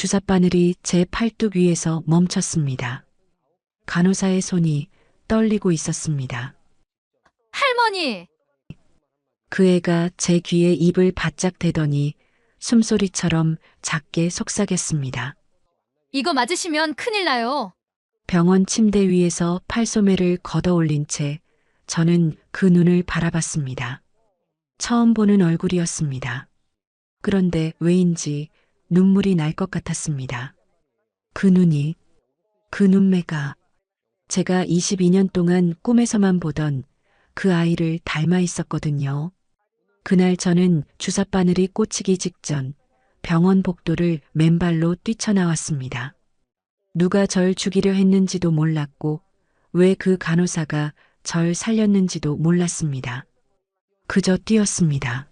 주삿바늘이 제 팔뚝 위에서 멈췄습니다. 간호사의 손이 떨리고 있었습니다. 할머니! 그 애가 제 귀에 입을 바짝 대더니 숨소리처럼 작게 속삭였습니다. 이거 맞으시면 큰일 나요. 병원 침대 위에서 팔소매를 걷어 올린 채 저는 그 눈을 바라봤습니다. 처음 보는 얼굴이었습니다. 그런데 왜인지 눈물이 날 것 같았습니다. 그 눈이, 그 눈매가 제가 22년 동안 꿈에서만 보던 그 아이를 닮아 있었거든요. 그날 저는 주삿바늘이 꽂히기 직전 병원 복도를 맨발로 뛰쳐나왔습니다. 누가 절 죽이려 했는지도 몰랐고 왜 그 간호사가 절 살렸는지도 몰랐습니다. 그저 뛰었습니다.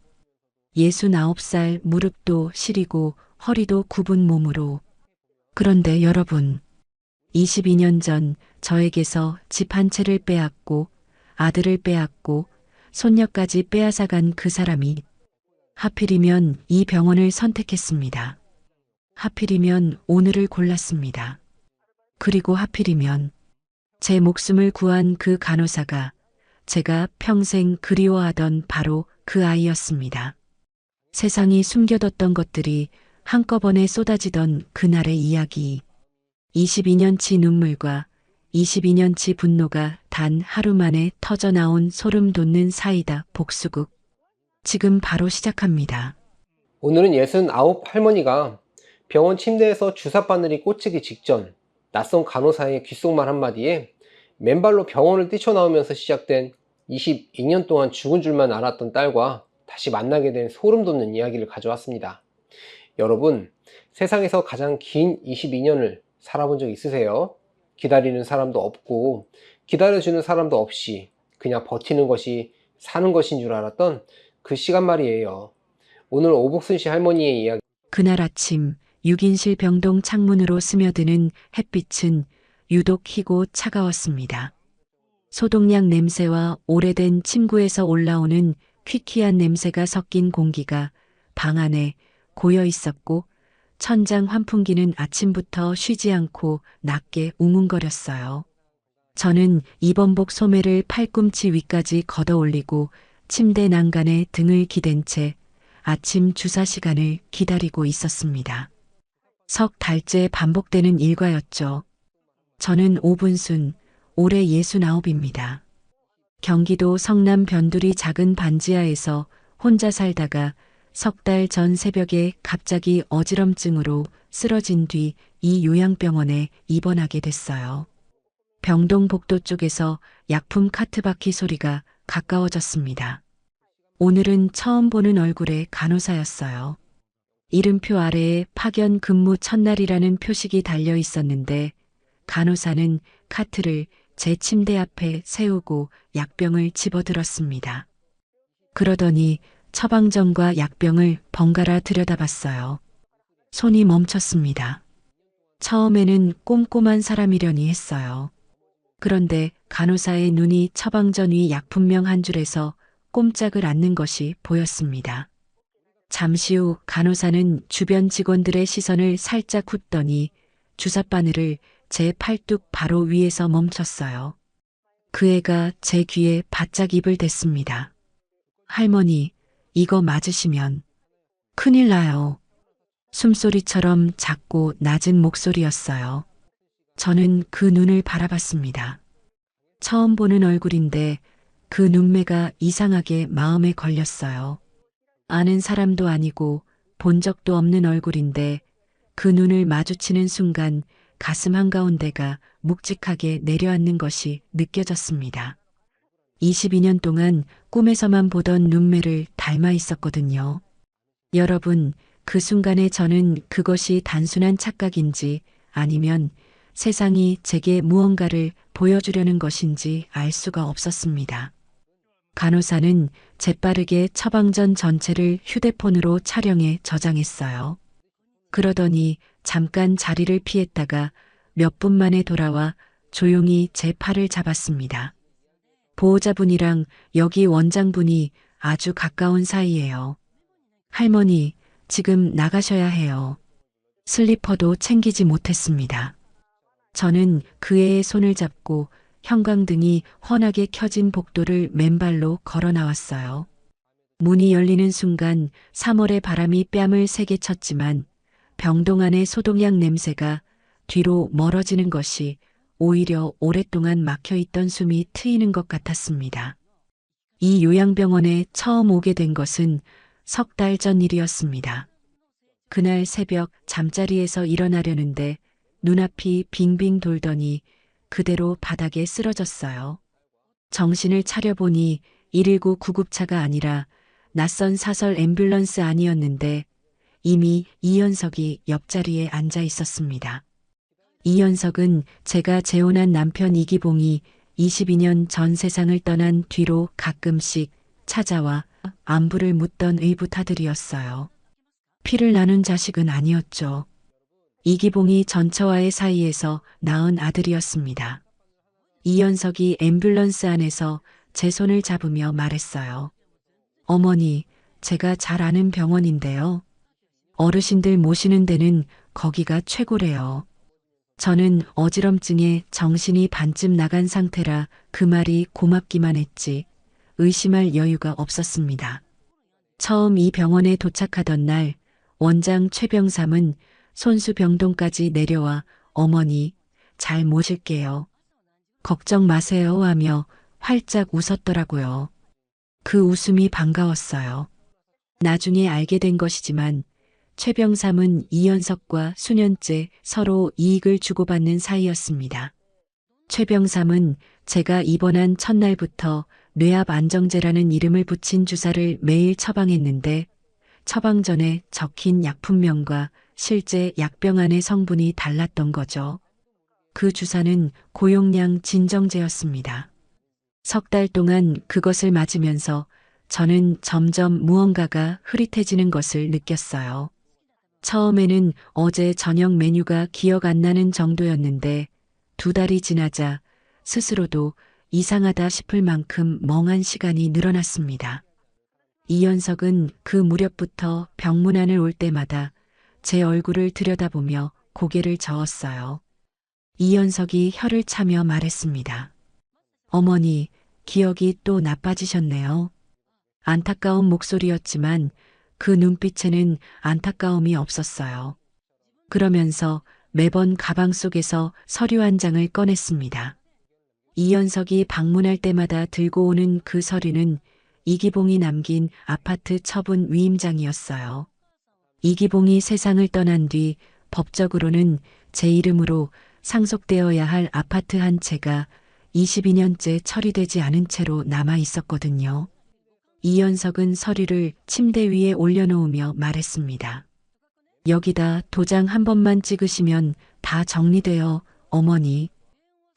69살 무릎도 시리고 허리도 굽은 몸으로. 그런데 여러분, 22년 전 저에게서 집 한 채를 빼앗고 아들을 빼앗고 손녀까지 빼앗아간 그 사람이 하필이면 이 병원을 선택했습니다. 하필이면 오늘을 골랐습니다. 그리고 하필이면 제 목숨을 구한 그 간호사가 제가 평생 그리워하던 바로 그 아이였습니다. 세상이 숨겨뒀던 것들이 한꺼번에 쏟아지던 그날의 이야기. 22년치 눈물과 22년치 분노가 단 하루 만에 터져나온 소름 돋는 사이다 복수극. 지금 바로 시작합니다. 오늘은 69 할머니가 병원 침대에서 주삿바늘이 꽂히기 직전 낯선 간호사의 귓속말 한마디에 맨발로 병원을 뛰쳐나오면서 시작된 22년 동안 죽은 줄만 알았던 딸과 다시 만나게 된 소름 돋는 이야기를 가져왔습니다. 여러분, 세상에서 가장 긴 22년을 살아본 적 있으세요? 기다리는 사람도 없고 기다려주는 사람도 없이 그냥 버티는 것이 사는 것인 줄 알았던 그 시간 말이에요. 오늘 오복순 씨 할머니의 이야기. 그날 아침 6인실 병동 창문으로 스며드는 햇빛은 유독 희고 차가웠습니다. 소독약 냄새와 오래된 침구에서 올라오는 퀴퀴한 냄새가 섞인 공기가 방 안에 고여 있었고 천장 환풍기는 아침부터 쉬지 않고 낮게 웅웅거렸어요. 저는 입원복 소매를 팔꿈치 위까지 걷어 올리고 침대 난간에 등을 기댄 채 아침 주사 시간을 기다리고 있었습니다. 석 달째 반복되는 일과였죠. 저는 오분순, 올해 69입니다. 경기도 성남 변두리 작은 반지하에서 혼자 살다가 석 달 전 새벽에 갑자기 어지럼증으로 쓰러진 뒤 이 요양병원에 입원하게 됐어요. 병동 복도 쪽에서 약품 카트 바퀴 소리가 가까워졌습니다. 오늘은 처음 보는 얼굴의 간호사였어요. 이름표 아래에 파견 근무 첫날이라는 표식이 달려 있었는데 간호사는 카트를 제 침대 앞에 세우고 약병을 집어들었습니다. 그러더니 처방전과 약병을 번갈아 들여다봤어요. 손이 멈췄습니다. 처음에는 꼼꼼한 사람이려니 했어요. 그런데 간호사의 눈이 처방전 위 약품명 한 줄에서 꼼짝을 않는 것이 보였습니다. 잠시 후 간호사는 주변 직원들의 시선을 살짝 훑더니 주삿바늘을 제 팔뚝 바로 위에서 멈췄어요. 그 애가 제 귀에 바짝 입을 댔습니다. 할머니, 이거 맞으시면 큰일 나요. 숨소리처럼 작고 낮은 목소리였어요. 저는 그 눈을 바라봤습니다. 처음 보는 얼굴인데 그 눈매가 이상하게 마음에 걸렸어요. 아는 사람도 아니고 본 적도 없는 얼굴인데 그 눈을 마주치는 순간 가슴 한가운데가 묵직하게 내려앉는 것이 느껴졌습니다. 22년 동안 꿈에서만 보던 눈매를 닮아 있었거든요. 여러분, 그 순간에 저는 그것이 단순한 착각인지 아니면 세상이 제게 무언가를 보여주려는 것인지 알 수가 없었습니다. 간호사는 재빠르게 처방전 전체를 휴대폰으로 촬영해 저장했어요. 그러더니 잠깐 자리를 피했다가 몇 분 만에 돌아와 조용히 제 팔을 잡았습니다. 보호자분이랑 여기 원장분이 아주 가까운 사이예요. 할머니, 지금 나가셔야 해요. 슬리퍼도 챙기지 못했습니다. 저는 그 애의 손을 잡고 형광등이 환하게 켜진 복도를 맨발로 걸어 나왔어요. 문이 열리는 순간 3월의 바람이 뺨을 세게 쳤지만 병동 안의 소독약 냄새가 뒤로 멀어지는 것이 오히려 오랫동안 막혀있던 숨이 트이는 것 같았습니다. 이 요양병원에 처음 오게 된 것은 석 달 전 일이었습니다. 그날 새벽 잠자리에서 일어나려는데 눈앞이 빙빙 돌더니 그대로 바닥에 쓰러졌어요. 정신을 차려보니 119 구급차가 아니라 낯선 사설 앰뷸런스 안이었는데 이미 이현석이 옆자리에 앉아 있었습니다. 이현석은 제가 재혼한 남편 이기봉이 22년 전 세상을 떠난 뒤로 가끔씩 찾아와 안부를 묻던 의붓아들이었어요. 피를 나눈 자식은 아니었죠. 이기봉이 전처와의 사이에서 낳은 아들이었습니다. 이현석이 앰뷸런스 안에서 제 손을 잡으며 말했어요. 어머니, 제가 잘 아는 병원인데요. 어르신들 모시는 데는 거기가 최고래요. 저는 어지럼증에 정신이 반쯤 나간 상태라 그 말이 고맙기만 했지 의심할 여유가 없었습니다. 처음 이 병원에 도착하던 날 원장 최병삼은 손수병동까지 내려와 어머니 잘 모실게요. 걱정 마세요 하며 활짝 웃었더라고요. 그 웃음이 반가웠어요. 나중에 알게 된 것이지만 최병삼은 이현석과 수년째 서로 이익을 주고받는 사이였습니다. 최병삼은 제가 입원한 첫날부터 뇌압 안정제라는 이름을 붙인 주사를 매일 처방했는데 처방 전에 적힌 약품명과 실제 약병 안의 성분이 달랐던 거죠. 그 주사는 고용량 진정제였습니다. 석 달 동안 그것을 맞으면서 저는 점점 무언가가 흐릿해지는 것을 느꼈어요. 처음에는 어제 저녁 메뉴가 기억 안 나는 정도였는데 2달이 지나자 스스로도 이상하다 싶을 만큼 멍한 시간이 늘어났습니다. 이현석은 그 무렵부터 병문안을 올 때마다 제 얼굴을 들여다보며 고개를 저었어요. 이현석이 혀를 차며 말했습니다. 어머니, 기억이 또 나빠지셨네요. 안타까운 목소리였지만 그 눈빛에는 안타까움이 없었어요. 그러면서 매번 가방 속에서 서류 한 장을 꺼냈습니다. 이현석이 방문할 때마다 들고 오는 그 서류는 이기봉이 남긴 아파트 처분 위임장이었어요. 이기봉이 세상을 떠난 뒤 법적으로는 제 이름으로 상속되어야 할 아파트 한 채가 22년째 처리되지 않은 채로 남아 있었거든요. 이현석은 서류를 침대 위에 올려놓으며 말했습니다. 여기다 도장 한 번만 찍으시면 다 정리돼요, 어머니.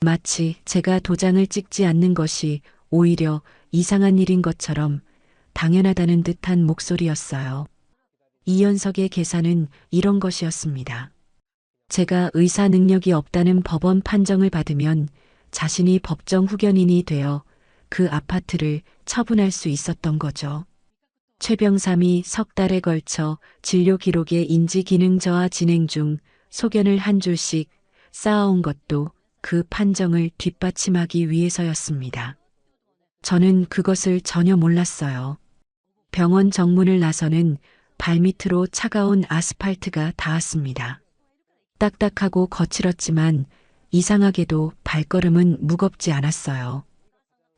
마치 제가 도장을 찍지 않는 것이 오히려 이상한 일인 것처럼 당연하다는 듯한 목소리였어요. 이현석의 계산은 이런 것이었습니다. 제가 의사 능력이 없다는 법원 판정을 받으면 자신이 법정 후견인이 되어 그 아파트를 처분할 수 있었던 거죠. 최병삼이 석 달에 걸쳐 진료 기록의 인지 기능 저하 진행 중 소견을 한 줄씩 쌓아온 것도 그 판정을 뒷받침하기 위해서였습니다. 저는 그것을 전혀 몰랐어요. 병원 정문을 나서는 발밑으로 차가운 아스팔트가 닿았습니다. 딱딱하고 거칠었지만 이상하게도 발걸음은 무겁지 않았어요.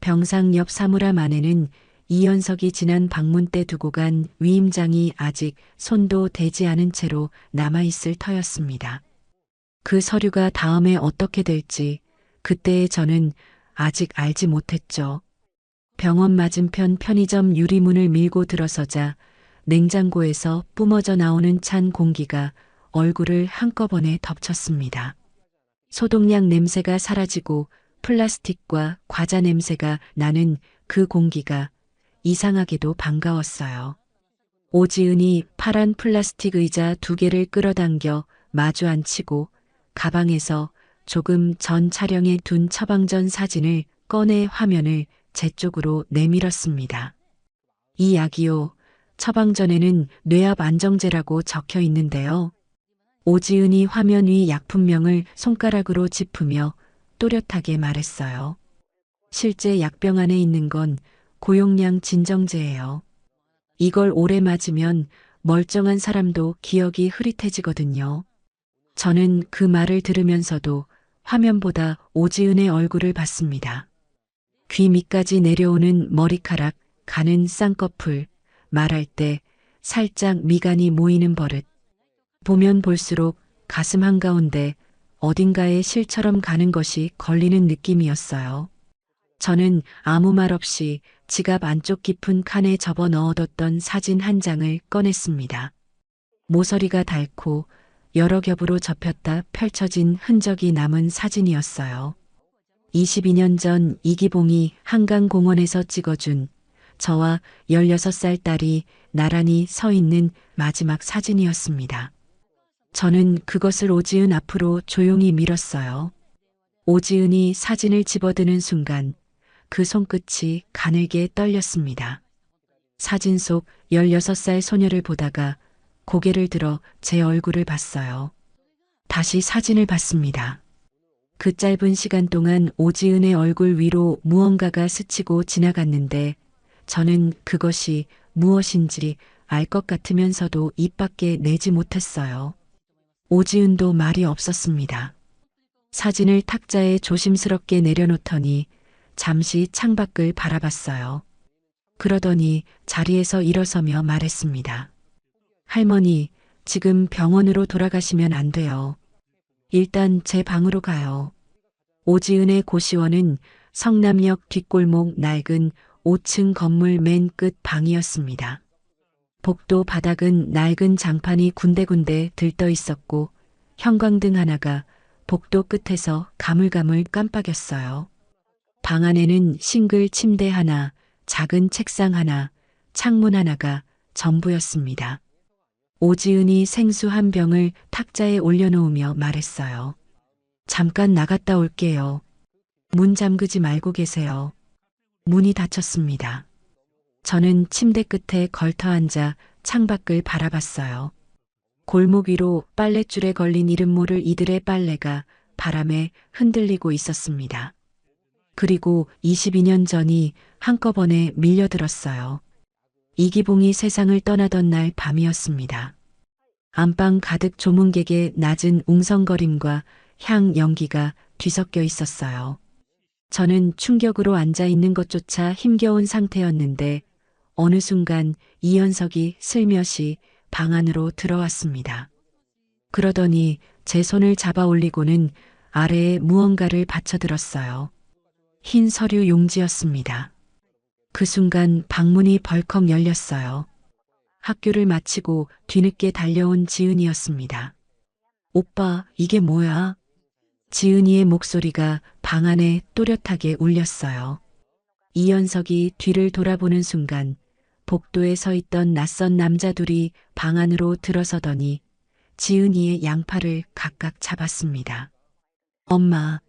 병상 옆 사물함 안에는 이현석이 지난 방문 때 두고 간 위임장이 아직 손도 대지 않은 채로 남아있을 터였습니다. 그 서류가 다음에 어떻게 될지 그때의 저는 아직 알지 못했죠. 병원 맞은편 편의점 유리문을 밀고 들어서자 냉장고에서 뿜어져 나오는 찬 공기가 얼굴을 한꺼번에 덮쳤습니다. 소독약 냄새가 사라지고 플라스틱과 과자 냄새가 나는 그 공기가 이상하게도 반가웠어요. 오지은이 파란 플라스틱 의자 2개를 끌어당겨 마주 앉히고 가방에서 조금 전 촬영해 둔 처방전 사진을 꺼내 화면을 제 쪽으로 내밀었습니다. 이 약이요. 처방전에는 뇌압 안정제라고 적혀 있는데요. 오지은이 화면 위 약품명을 손가락으로 짚으며 또렷하게 말했어요. 실제 약병 안에 있는 건 고용량 진정제예요. 이걸 오래 맞으면 멀쩡한 사람도 기억이 흐릿해지거든요. 저는 그 말을 들으면서도 화면보다 오지은의 얼굴을 봤습니다. 귀 밑까지 내려오는 머리카락, 가는 쌍꺼풀, 말할 때 살짝 미간이 모이는 버릇. 보면 볼수록 가슴 한가운데 어딘가에 실처럼 가는 것이 걸리는 느낌이었어요. 저는 아무 말 없이 지갑 안쪽 깊은 칸에 접어 넣어뒀던 사진 한 장을 꺼냈습니다. 모서리가 닳고 여러 겹으로 접혔다 펼쳐진 흔적이 남은 사진이었어요. 22년 전 이기봉이 한강공원에서 찍어준 저와 16살 딸이 나란히 서 있는 마지막 사진이었습니다. 저는 그것을 오지은 앞으로 조용히 밀었어요. 오지은이 사진을 집어드는 순간 그 손끝이 가늘게 떨렸습니다. 사진 속 16살 소녀를 보다가 고개를 들어 제 얼굴을 봤어요. 다시 사진을 봤습니다. 그 짧은 시간 동안 오지은의 얼굴 위로 무언가가 스치고 지나갔는데 저는 그것이 무엇인지 알 것 같으면서도 입 밖에 내지 못했어요. 오지은도 말이 없었습니다. 사진을 탁자에 조심스럽게 내려놓더니 잠시 창밖을 바라봤어요. 그러더니 자리에서 일어서며 말했습니다. 할머니, 지금 병원으로 돌아가시면 안 돼요. 일단 제 방으로 가요. 오지은의 고시원은 성남역 뒷골목 낡은 5층 건물 맨 끝 방이었습니다. 복도 바닥은 낡은 장판이 군데군데 들떠 있었고 형광등 하나가 복도 끝에서 가물가물 깜빡였어요. 방 안에는 싱글 침대 하나, 작은 책상 하나, 창문 하나가 전부였습니다. 오지은이 생수 한 병을 탁자에 올려놓으며 말했어요. 잠깐 나갔다 올게요. 문 잠그지 말고 계세요. 문이 닫혔습니다. 저는 침대 끝에 걸터 앉아 창밖을 바라봤어요. 골목 위로 빨랫줄에 걸린 이름 모를 이들의 빨래가 바람에 흔들리고 있었습니다. 그리고 22년 전이 한꺼번에 밀려들었어요. 이기봉이 세상을 떠나던 날 밤이었습니다. 안방 가득 조문객의 낮은 웅성거림과 향 연기가 뒤섞여 있었어요. 저는 충격으로 앉아 있는 것조차 힘겨운 상태였는데 어느 순간 이현석이 슬며시 방 안으로 들어왔습니다. 그러더니 제 손을 잡아 올리고는 아래에 무언가를 받쳐들었어요. 흰 서류 용지였습니다. 그 순간 방문이 벌컥 열렸어요. 학교를 마치고 뒤늦게 달려온 지은이었습니다. 오빠, 이게 뭐야? 지은이의 목소리가 방 안에 또렷하게 울렸어요. 이현석이 뒤를 돌아보는 순간 복도에 서 있던 낯선 남자 둘이 방 안으로 들어서더니 지은이의 양팔을 각각 잡았습니다. 엄마.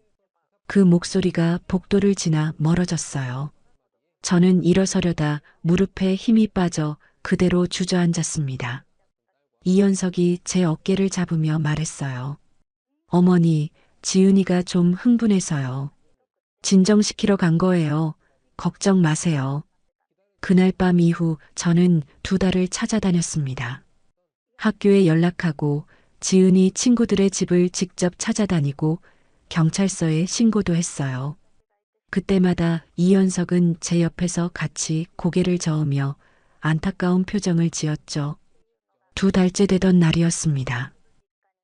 그 목소리가 복도를 지나 멀어졌어요. 저는 일어서려다 무릎에 힘이 빠져 그대로 주저앉았습니다. 이현석이 제 어깨를 잡으며 말했어요. 어머니, 지은이가 좀 흥분해서요. 진정시키러 간 거예요. 걱정 마세요. 그날 밤 이후 저는 2달을 찾아다녔습니다. 학교에 연락하고 지은이 친구들의 집을 직접 찾아다니고 경찰서에 신고도 했어요. 그때마다 이현석은 제 옆에서 같이 고개를 저으며 안타까운 표정을 지었죠. 2달째 되던 날이었습니다.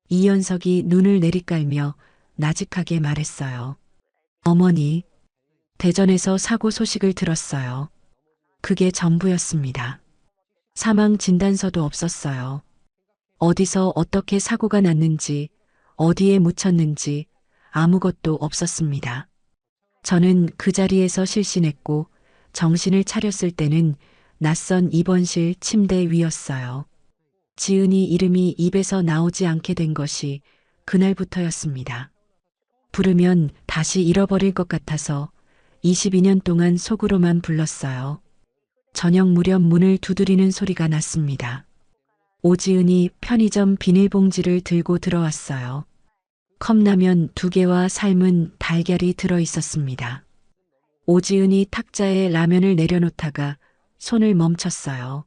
이현석이 눈을 내리깔며 나직하게 말했어요. 어머니, 대전에서 사고 소식을 들었어요. 그게 전부였습니다. 사망 진단서도 없었어요. 어디서 어떻게 사고가 났는지, 어디에 묻혔는지 아무것도 없었습니다. 저는 그 자리에서 실신했고 정신을 차렸을 때는 낯선 입원실 침대 위였어요. 지은이 이름이 입에서 나오지 않게 된 것이 그날부터였습니다. 부르면 다시 잃어버릴 것 같아서 22년 동안 속으로만 불렀어요. 저녁 무렵 문을 두드리는 소리가 났습니다. 오지은이 편의점 비닐봉지를 들고 들어왔어요. 컵라면 2개와 삶은 달걀이 들어 있었습니다. 오지은이 탁자에 라면을 내려놓다가 손을 멈췄어요.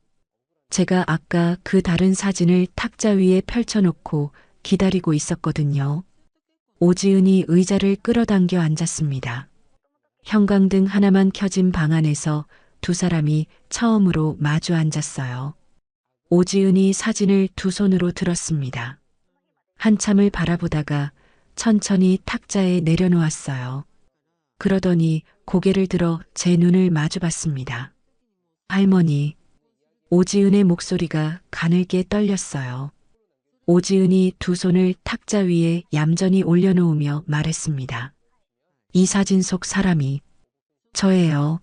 제가 아까 그 다른 사진을 탁자 위에 펼쳐놓고 기다리고 있었거든요. 오지은이 의자를 끌어당겨 앉았습니다. 형광등 하나만 켜진 방 안에서 두 사람이 처음으로 마주 앉았어요. 오지은이 사진을 두 손으로 들었습니다. 한참을 바라보다가 천천히 탁자에 내려놓았어요. 그러더니 고개를 들어 제 눈을 마주봤습니다. 할머니, 오지은의 목소리가 가늘게 떨렸어요. 오지은이 두 손을 탁자 위에 얌전히 올려놓으며 말했습니다. 이 사진 속 사람이 저예요.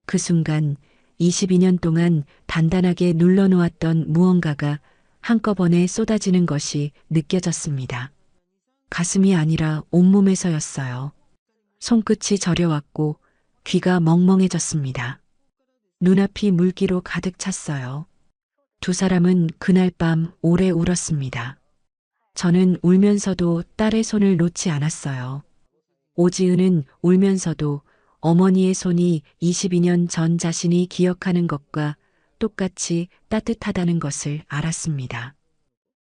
그 순간 22년 동안 단단하게 눌러놓았던 무언가가 한꺼번에 쏟아지는 것이 느껴졌습니다. 가슴이 아니라 온몸에서였어요. 손끝이 저려왔고 귀가 멍멍해졌습니다. 눈앞이 물기로 가득 찼어요. 두 사람은 그날 밤 오래 울었습니다. 저는 울면서도 딸의 손을 놓지 않았어요. 오지은은 울면서도 어머니의 손이 22년 전 자신이 기억하는 것과 똑같이 따뜻하다는 것을 알았습니다.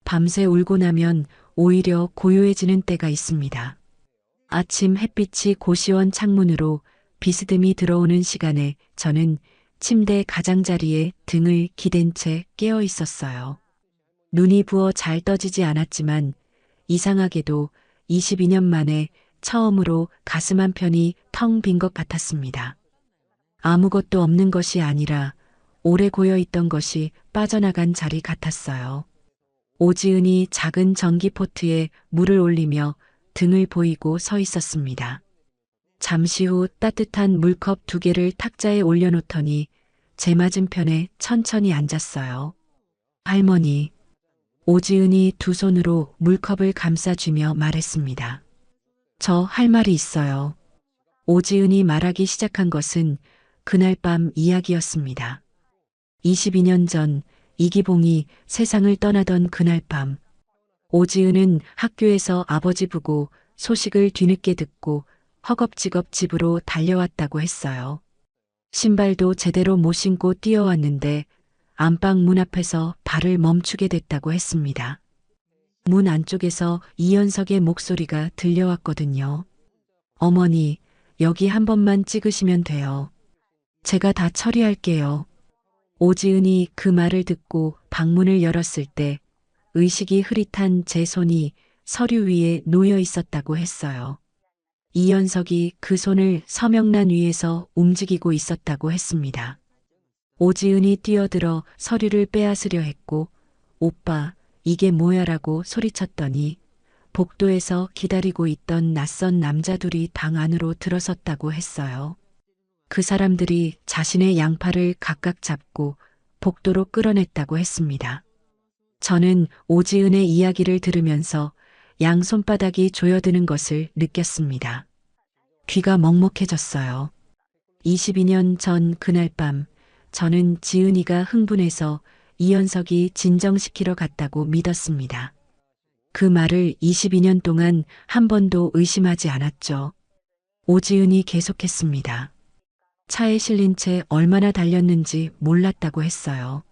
밤새 울고 나면 오히려 고요해지는 때가 있습니다. 아침 햇빛이 고시원 창문으로 비스듬히 들어오는 시간에 저는 침대 가장자리에 등을 기댄 채 깨어 있었어요. 눈이 부어 잘 떠지지 않았지만 이상하게도 22년 만에 처음으로 가슴 한편이 텅 빈 것 같았습니다. 아무것도 없는 것이 아니라 오래 고여있던 것이 빠져나간 자리 같았어요. 오지은이 작은 전기포트에 물을 올리며 등을 보이고 서 있었습니다. 잠시 후 따뜻한 물컵 2개를 탁자에 올려놓더니 제 맞은편에 천천히 앉았어요. 할머니, 오지은이 두 손으로 물컵을 감싸주며 말했습니다. 저 할 말이 있어요. 오지은이 말하기 시작한 것은 그날 밤 이야기였습니다. 22년 전 이기봉이 세상을 떠나던 그날 밤, 오지은은 학교에서 아버지 부고 소식을 뒤늦게 듣고 허겁지겁 집으로 달려왔다고 했어요. 신발도 제대로 못 신고 뛰어왔는데 안방 문 앞에서 발을 멈추게 됐다고 했습니다. 문 안쪽에서 이현석의 목소리가 들려왔거든요. 어머니, 여기 한 번만 찍으시면 돼요. 제가 다 처리할게요. 오지은이 그 말을 듣고 방문을 열었을 때 의식이 흐릿한 제 손이 서류 위에 놓여 있었다고 했어요. 이현석이 그 손을 서명란 위에서 움직이고 있었다고 했습니다. 오지은이 뛰어들어 서류를 빼앗으려 했고 오빠, 이게 뭐야라고 소리쳤더니 복도에서 기다리고 있던 낯선 남자들이 방 안으로 들어섰다고 했어요. 그 사람들이 자신의 양팔을 각각 잡고 복도로 끌어냈다고 했습니다. 저는 오지은의 이야기를 들으면서 양 손바닥이 조여드는 것을 느꼈습니다. 귀가 먹먹해졌어요. 22년 전 그날 밤 저는 지은이가 흥분해서 이현석이 진정시키러 갔다고 믿었습니다. 그 말을 22년 동안 한 번도 의심하지 않았죠. 오지은이 계속했습니다. 차에 실린 채 얼마나 달렸는지 몰랐다고 했어요.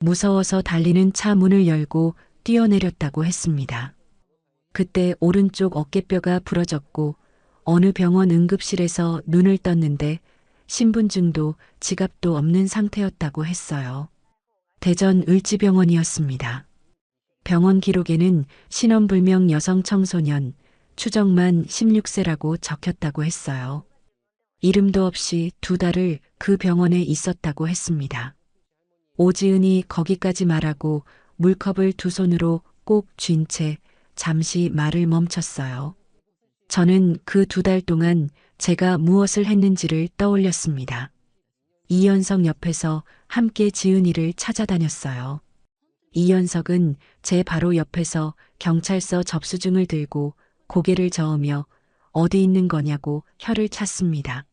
무서워서 달리는 차 문을 열고 뛰어내렸다고 했습니다. 그때 오른쪽 어깨뼈가 부러졌고 어느 병원 응급실에서 눈을 떴는데 신분증도 지갑도 없는 상태였다고 했어요. 대전 을지병원이었습니다. 병원 기록에는 신원불명 여성 청소년, 추정만 16세라고 적혔다고 했어요. 이름도 없이 2달을 그 병원에 있었다고 했습니다. 오지은이 거기까지 말하고 물컵을 두 손으로 꼭 쥔 채 잠시 말을 멈췄어요. 저는 그 2달 동안 제가 무엇을 했는지를 떠올렸습니다. 이현석 옆에서 함께 지은이를 찾아다녔어요. 이현석은 제 바로 옆에서 경찰서 접수증을 들고 고개를 저으며 어디 있는 거냐고 혀를 찼습니다.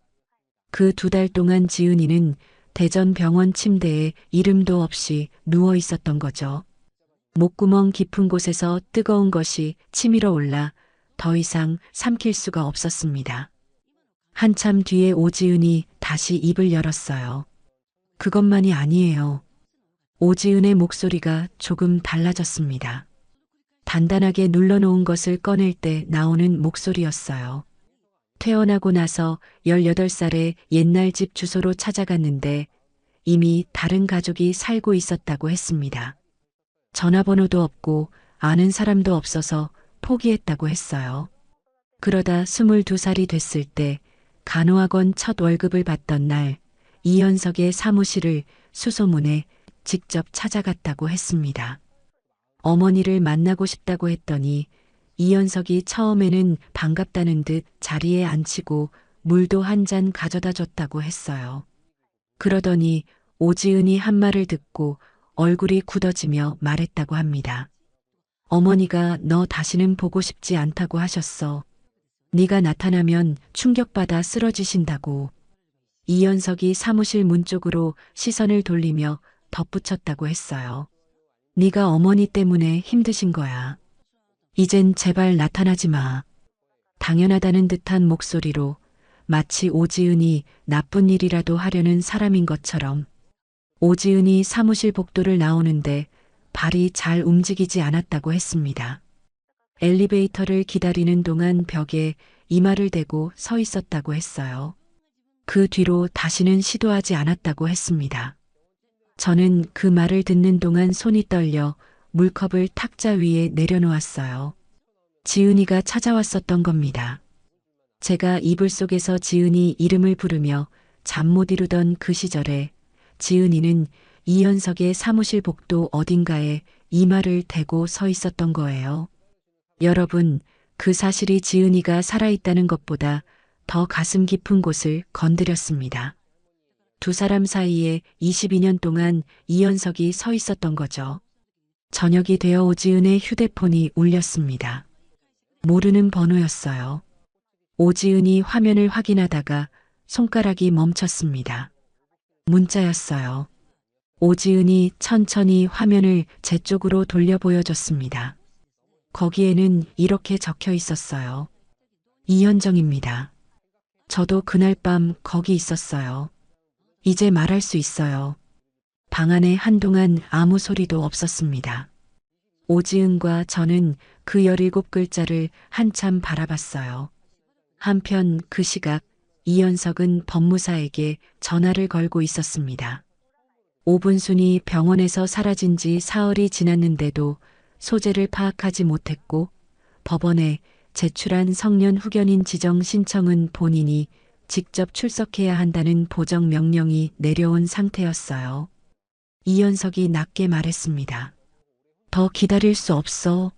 그 2달 동안 지은이는 대전 병원 침대에 이름도 없이 누워 있었던 거죠. 목구멍 깊은 곳에서 뜨거운 것이 치밀어 올라 더 이상 삼킬 수가 없었습니다. 한참 뒤에 오지은이 다시 입을 열었어요. 그것만이 아니에요. 오지은의 목소리가 조금 달라졌습니다. 단단하게 눌러놓은 것을 꺼낼 때 나오는 목소리였어요. 퇴원하고 나서 18살에 옛날 집 주소로 찾아갔는데 이미 다른 가족이 살고 있었다고 했습니다. 전화번호도 없고 아는 사람도 없어서 포기했다고 했어요. 그러다 22살이 됐을 때 간호학원 첫 월급을 받던 날 이현석의 사무실을 수소문해 직접 찾아갔다고 했습니다. 어머니를 만나고 싶다고 했더니 이현석이 처음에는 반갑다는 듯 자리에 앉히고 물도 한 잔 가져다 줬다고 했어요. 그러더니 오지은이 한 말을 듣고 얼굴이 굳어지며 말했다고 합니다. 어머니가 너 다시는 보고 싶지 않다고 하셨어. 네가 나타나면 충격받아 쓰러지신다고. 이현석이 사무실 문 쪽으로 시선을 돌리며 덧붙였다고 했어요. 네가 어머니 때문에 힘드신 거야. 이젠 제발 나타나지 마. 당연하다는 듯한 목소리로 마치 오지은이 나쁜 일이라도 하려는 사람인 것처럼. 오지은이 사무실 복도를 나오는데 발이 잘 움직이지 않았다고 했습니다. 엘리베이터를 기다리는 동안 벽에 이마를 대고 서 있었다고 했어요. 그 뒤로 다시는 시도하지 않았다고 했습니다. 저는 그 말을 듣는 동안 손이 떨려 물컵을 탁자 위에 내려놓았어요. 지은이가 찾아왔었던 겁니다. 제가 이불 속에서 지은이 이름을 부르며 잠 못 이루던 그 시절에 지은이는 이현석의 사무실 복도 어딘가에 이마를 대고 서 있었던 거예요. 여러분, 그 사실이 지은이가 살아있다는 것보다 더 가슴 깊은 곳을 건드렸습니다. 두 사람 사이에 22년 동안 이현석이 서 있었던 거죠. 저녁이 되어 오지은의 휴대폰이 울렸습니다. 모르는 번호였어요. 오지은이 화면을 확인하다가 손가락이 멈췄습니다. 문자였어요. 오지은이 천천히 화면을 제 쪽으로 돌려 보여줬습니다. 거기에는 이렇게 적혀 있었어요. 이현정입니다. 저도 그날 밤 거기 있었어요. 이제 말할 수 있어요. 방 안에 한동안 아무 소리도 없었습니다. 오지은과 저는 그 17글자를 한참 바라봤어요. 한편 그 시각 이현석은 법무사에게 전화를 걸고 있었습니다. 오분순이 병원에서 사라진 지 사흘이 지났는데도 소재를 파악하지 못했고 법원에 제출한 성년 후견인 지정 신청은 본인이 직접 출석해야 한다는 보정 명령이 내려온 상태였어요. 이현석이 낮게 말했습니다. 더 기다릴 수 없어.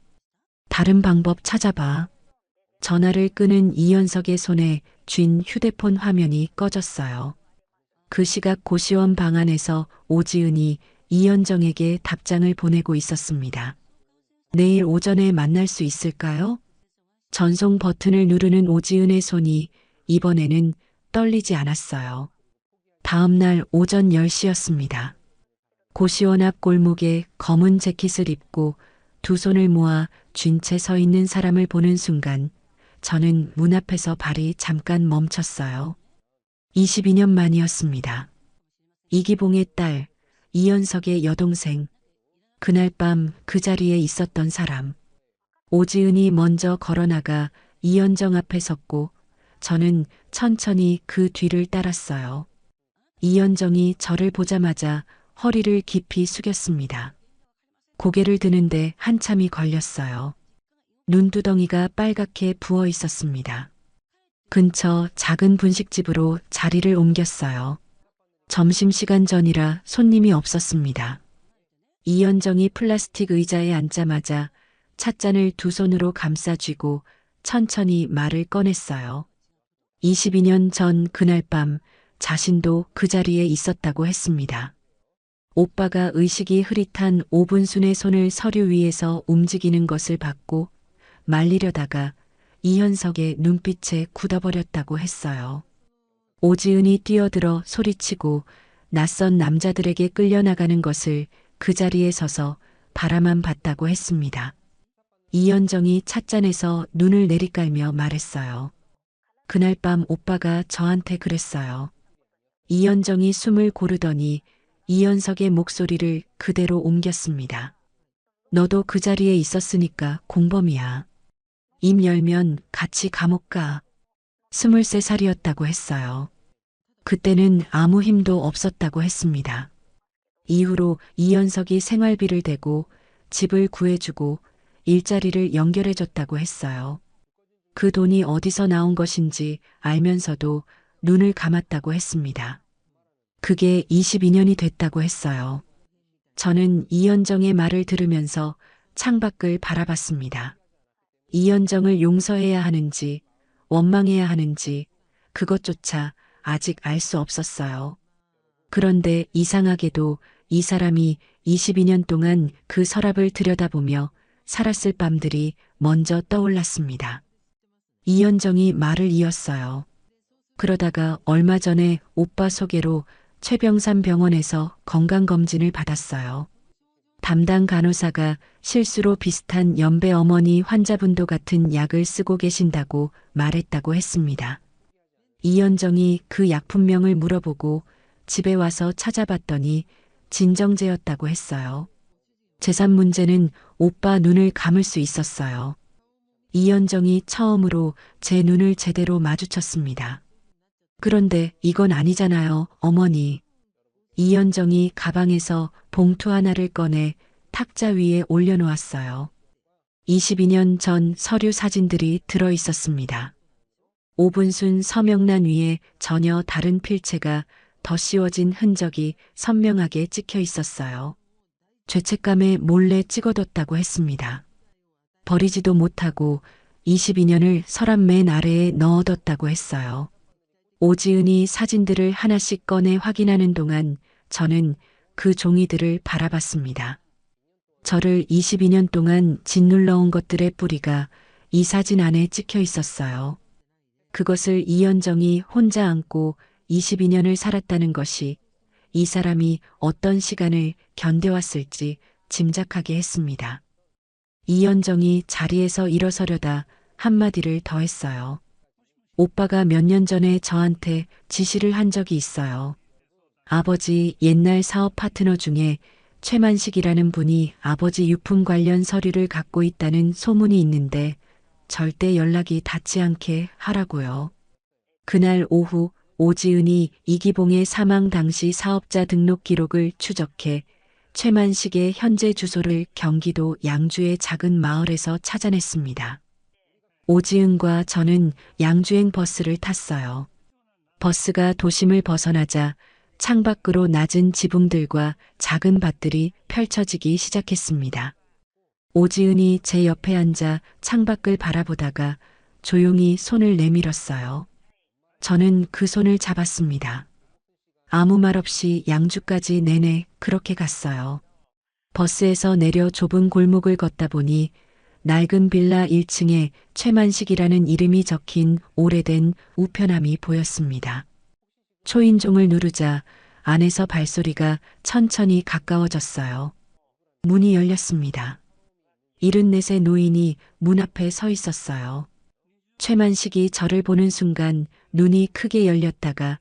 다른 방법 찾아봐. 전화를 끄는 이현석의 손에 쥔 휴대폰 화면이 꺼졌어요. 그 시각 고시원 방 안에서 오지은이 이현정에게 답장을 보내고 있었습니다. 내일 오전에 만날 수 있을까요? 전송 버튼을 누르는 오지은의 손이 이번에는 떨리지 않았어요. 다음 날 오전 10시였습니다. 고시원 앞 골목에 검은 재킷을 입고 두 손을 모아 쥔 채 서 있는 사람을 보는 순간 저는 문 앞에서 발이 잠깐 멈췄어요. 22년 만이었습니다. 이기봉의 딸, 이현석의 여동생, 그날 밤 그 자리에 있었던 사람. 오지은이 먼저 걸어나가 이현정 앞에 섰고 저는 천천히 그 뒤를 따랐어요. 이현정이 저를 보자마자 허리를 깊이 숙였습니다. 고개를 드는데 한참이 걸렸어요. 눈두덩이가 빨갛게 부어 있었습니다. 근처 작은 분식집으로 자리를 옮겼어요. 점심시간 전이라 손님이 없었습니다. 이현정이 플라스틱 의자에 앉자마자 찻잔을 두 손으로 감싸 쥐고 천천히 말을 꺼냈어요. 22년 전 그날 밤 자신도 그 자리에 있었다고 했습니다. 오빠가 의식이 흐릿한 오분순의 손을 서류 위에서 움직이는 것을 봤고 말리려다가 이현석의 눈빛에 굳어버렸다고 했어요. 오지은이 뛰어들어 소리치고 낯선 남자들에게 끌려나가는 것을 그 자리에 서서 바라만 봤다고 했습니다. 이현정이 찻잔에서 눈을 내리깔며 말했어요. 그날 밤 오빠가 저한테 그랬어요. 이현정이 숨을 고르더니 이현석의 목소리를 그대로 옮겼습니다. 너도 그 자리에 있었으니까 공범이야. 입 열면 같이 감옥 가. 23살이었다고 했어요. 그때는 아무 힘도 없었다고 했습니다. 이후로 이현석이 생활비를 대고 집을 구해주고 일자리를 연결해줬다고 했어요. 그 돈이 어디서 나온 것인지 알면서도 눈을 감았다고 했습니다. 그게 22년이 됐다고 했어요. 저는 이현정의 말을 들으면서 창밖을 바라봤습니다. 이현정을 용서해야 하는지 원망해야 하는지 그것조차 아직 알 수 없었어요. 그런데 이상하게도 이 사람이 22년 동안 그 서랍을 들여다보며 살았을 밤들이 먼저 떠올랐습니다. 이현정이 말을 이었어요. 그러다가 얼마 전에 오빠 소개로 최병산 병원에서 건강검진을 받았어요. 담당 간호사가 실수로 비슷한 연배 어머니 환자분도 같은 약을 쓰고 계신다고 말했다고 했습니다. 이현정이 그 약품명을 물어보고 집에 와서 찾아봤더니 진정제였다고 했어요. 재산 문제는 오빠 눈을 감을 수 있었어요. 이현정이 처음으로 제 눈을 제대로 마주쳤습니다. 그런데 이건 아니잖아요, 어머니. 이현정이 가방에서 봉투 하나를 꺼내 탁자 위에 올려놓았어요. 22년 전 서류 사진들이 들어 있었습니다. 오분순 서명란 위에 전혀 다른 필체가 덧씌워진 흔적이 선명하게 찍혀 있었어요. 죄책감에 몰래 찍어뒀다고 했습니다. 버리지도 못하고 22년을 서랍 맨 아래에 넣어뒀다고 했어요. 오지은이 사진들을 하나씩 꺼내 확인하는 동안 저는 그 종이들을 바라봤습니다. 저를 22년 동안 짓눌러온 것들의 뿌리가 이 사진 안에 찍혀 있었어요. 그것을 이현정이 혼자 안고 22년을 살았다는 것이 이 사람이 어떤 시간을 견뎌왔을지 짐작하게 했습니다. 이현정이 자리에서 일어서려다 한마디를 더 했어요. 오빠가 몇 년 전에 저한테 지시를 한 적이 있어요. 아버지 옛날 사업 파트너 중에 최만식이라는 분이 아버지 유품 관련 서류를 갖고 있다는 소문이 있는데 절대 연락이 닿지 않게 하라고요. 그날 오후 오지은이 이기봉의 사망 당시 사업자 등록 기록을 추적해 최만식의 현재 주소를 경기도 양주의 작은 마을에서 찾아냈습니다. 오지은과 저는 양주행 버스를 탔어요. 버스가 도심을 벗어나자 창밖으로 낮은 지붕들과 작은 밭들이 펼쳐지기 시작했습니다. 오지은이 제 옆에 앉아 창밖을 바라보다가 조용히 손을 내밀었어요. 저는 그 손을 잡았습니다. 아무 말 없이 양주까지 내내 그렇게 갔어요. 버스에서 내려 좁은 골목을 걷다 보니 낡은 빌라 1층에 최만식이라는 이름이 적힌 오래된 우편함이 보였습니다. 초인종을 누르자 안에서 발소리가 천천히 가까워졌어요. 문이 열렸습니다. 74세 노인이 문 앞에 서 있었어요. 최만식이 저를 보는 순간 눈이 크게 열렸다가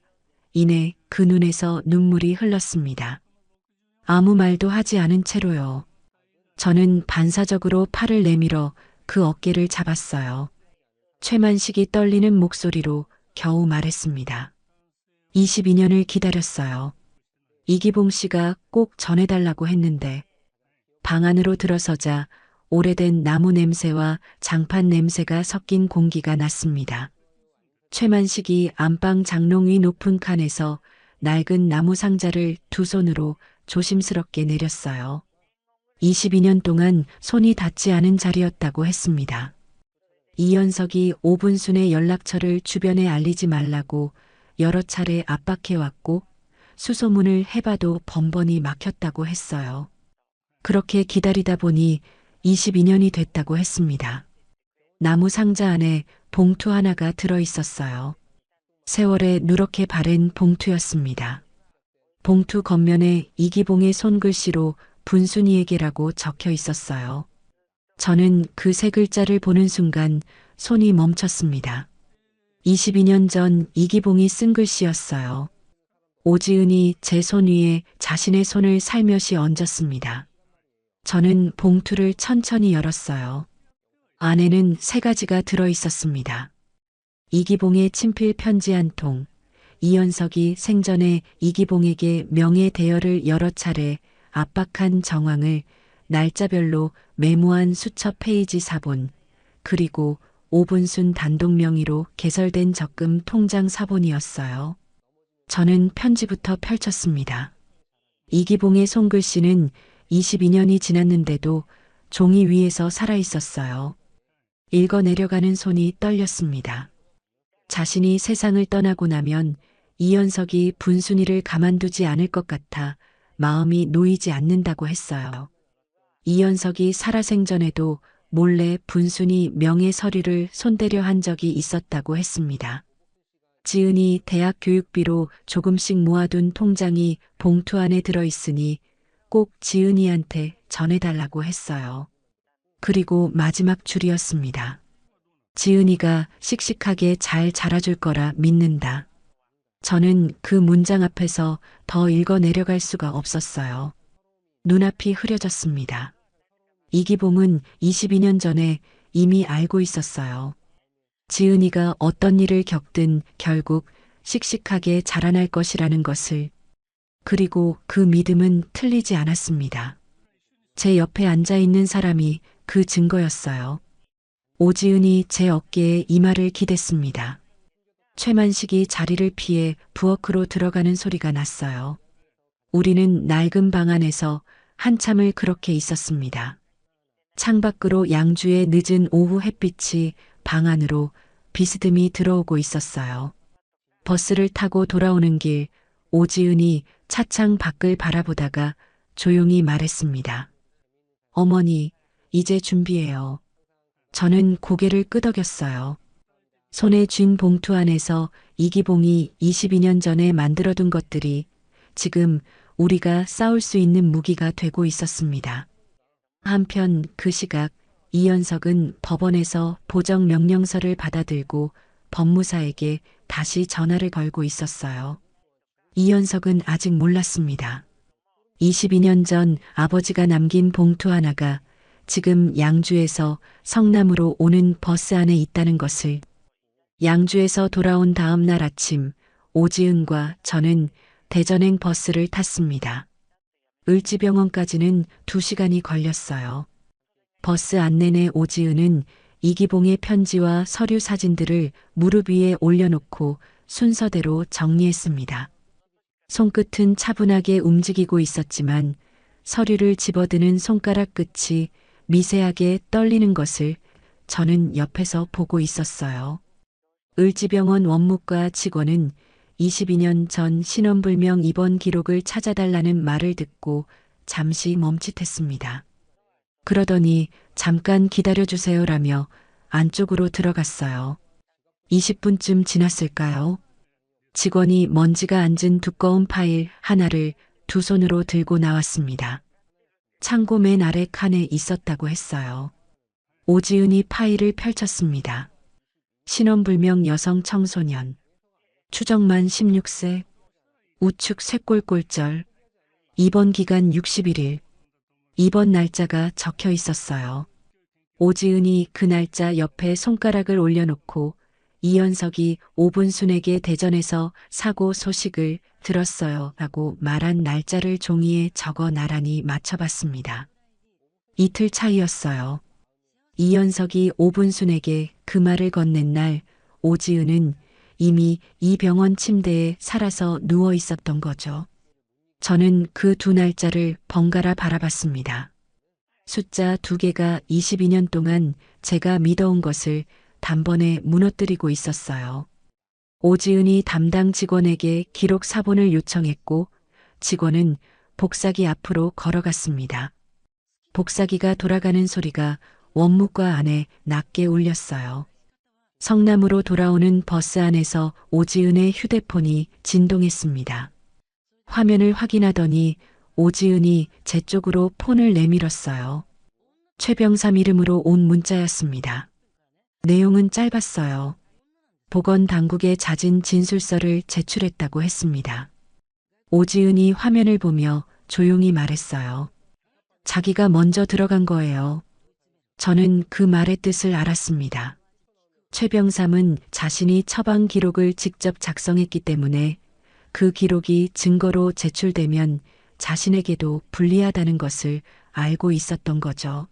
이내 그 눈에서 눈물이 흘렀습니다. 아무 말도 하지 않은 채로요. 저는 반사적으로 팔을 내밀어 그 어깨를 잡았어요. 최만식이 떨리는 목소리로 겨우 말했습니다. 22년을 기다렸어요. 이기봉 씨가 꼭 전해달라고 했는데 방 안으로 들어서자 오래된 나무 냄새와 장판 냄새가 섞인 공기가 났습니다. 최만식이 안방 장롱 위 높은 칸에서 낡은 나무 상자를 두 손으로 조심스럽게 내렸어요. 22년 동안 손이 닿지 않은 자리였다고 했습니다. 이현석이 오분순의 연락처를 주변에 알리지 말라고 여러 차례 압박해왔고 수소문을 해봐도 번번이 막혔다고 했어요. 그렇게 기다리다 보니 22년이 됐다고 했습니다. 나무 상자 안에 봉투 하나가 들어 있었어요. 세월에 누렇게 바랜 봉투였습니다. 봉투 겉면에 이기봉의 손글씨로 분순이에게라고 적혀 있었어요. 저는 그 세 글자를 보는 순간 손이 멈췄습니다. 22년 전 이기봉이 쓴 글씨였어요. 오지은이 제 손 위에 자신의 손을 살며시 얹었습니다. 저는 봉투를 천천히 열었어요. 안에는 세 가지가 들어 있었습니다. 이기봉의 친필 편지 한 통, 이현석이 생전에 이기봉에게 명예 대여를 여러 차례 압박한 정황을 날짜별로 메모한 수첩 페이지 사본, 그리고 오분순 단독 명의로 개설된 적금 통장 사본이었어요. 저는 편지부터 펼쳤습니다. 이기봉의 손글씨는 22년이 지났는데도 종이 위에서 살아있었어요. 읽어 내려가는 손이 떨렸습니다. 자신이 세상을 떠나고 나면 이현석이 분순이를 가만두지 않을 것 같아 마음이 놓이지 않는다고 했어요. 이현석이 살아생전에도 몰래 분순이 명예 서류를 손대려 한 적이 있었다고 했습니다. 지은이 대학 교육비로 조금씩 모아둔 통장이 봉투 안에 들어있으니 꼭 지은이한테 전해달라고 했어요. 그리고 마지막 줄이었습니다. 지은이가 씩씩하게 잘 자라줄 거라 믿는다. 저는 그 문장 앞에서 더 읽어 내려갈 수가 없었어요. 눈앞이 흐려졌습니다. 이기봉은 22년 전에 이미 알고 있었어요. 지은이가 어떤 일을 겪든 결국 씩씩하게 자라날 것이라는 것을. 그리고 그 믿음은 틀리지 않았습니다. 제 옆에 앉아 있는 사람이 그 증거였어요. 오지은이 제 어깨에 이마를 기댔습니다. 최만식이 자리를 피해 부엌으로 들어가는 소리가 났어요. 우리는 낡은 방 안에서 한참을 그렇게 있었습니다. 창밖으로 양주의 늦은 오후 햇빛이 방 안으로 비스듬히 들어오고 있었어요. 버스를 타고 돌아오는 길, 오지은이 차창 밖을 바라보다가 조용히 말했습니다. 어머니, 이제 준비해요. 저는 고개를 끄덕였어요. 손에 쥔 봉투 안에서 이기봉이 22년 전에 만들어둔 것들이 지금 우리가 싸울 수 있는 무기가 되고 있었습니다. 한편 그 시각 이현석은 법원에서 보정 명령서를 받아들고 법무사에게 다시 전화를 걸고 있었어요. 이현석은 아직 몰랐습니다. 22년 전 아버지가 남긴 봉투 하나가 지금 양주에서 성남으로 오는 버스 안에 있다는 것을. 양주에서 돌아온 다음 날 아침 오지은과 저는 대전행 버스를 탔습니다. 을지병원까지는 2시간이 걸렸어요. 버스 안내내 오지은은 이기봉의 편지와 서류 사진들을 무릎 위에 올려놓고 순서대로 정리했습니다. 손끝은 차분하게 움직이고 있었지만 서류를 집어드는 손가락 끝이 미세하게 떨리는 것을 저는 옆에서 보고 있었어요. 을지병원 원무과 직원은 22년 전 신원불명 입원 기록을 찾아달라는 말을 듣고 잠시 멈칫했습니다. 그러더니 잠깐 기다려주세요라며 안쪽으로 들어갔어요. 20분쯤 지났을까요? 직원이 먼지가 앉은 두꺼운 파일 하나를 두 손으로 들고 나왔습니다. 창고 맨 아래 칸에 있었다고 했어요. 오지은이 파일을 펼쳤습니다. 신원불명 여성 청소년. 추정만 16세. 우측 쇄골골절. 입원 기간 61일. 입원 날짜가 적혀 있었어요. 오지은이 그 날짜 옆에 손가락을 올려놓고 이현석이 오분순에게 대전에서 사고 소식을 들었어요 라고 말한 날짜를 종이에 적어 나란히 맞춰봤습니다. 이틀 차이였어요. 이현석이 오분순에게 그 말을 건넨 날 오지은은 이미 이 병원 침대에 살아서 누워 있었던 거죠. 저는 그 두 날짜를 번갈아 바라봤습니다. 숫자 2개가 22년 동안 제가 믿어온 것을 단번에 무너뜨리고 있었어요. 오지은이 담당 직원에게 기록 사본을 요청했고 직원은 복사기 앞으로 걸어갔습니다. 복사기가 돌아가는 소리가 원무과 안에 낮게 울렸어요. 성남으로 돌아오는 버스 안에서 오지은의 휴대폰이 진동했습니다. 화면을 확인하더니 오지은이 제 쪽으로 폰을 내밀었어요. 최병삼 이름으로 온 문자였습니다. 내용은 짧았어요. 보건당국에 잦은 진술서를 제출했다고 했습니다. 오지은이 화면을 보며 조용히 말했어요. 자기가 먼저 들어간 거예요. 저는 그 말의 뜻을 알았습니다. 최병삼은 자신이 처방 기록을 직접 작성했기 때문에 그 기록이 증거로 제출되면 자신에게도 불리하다는 것을 알고 있었던 거죠.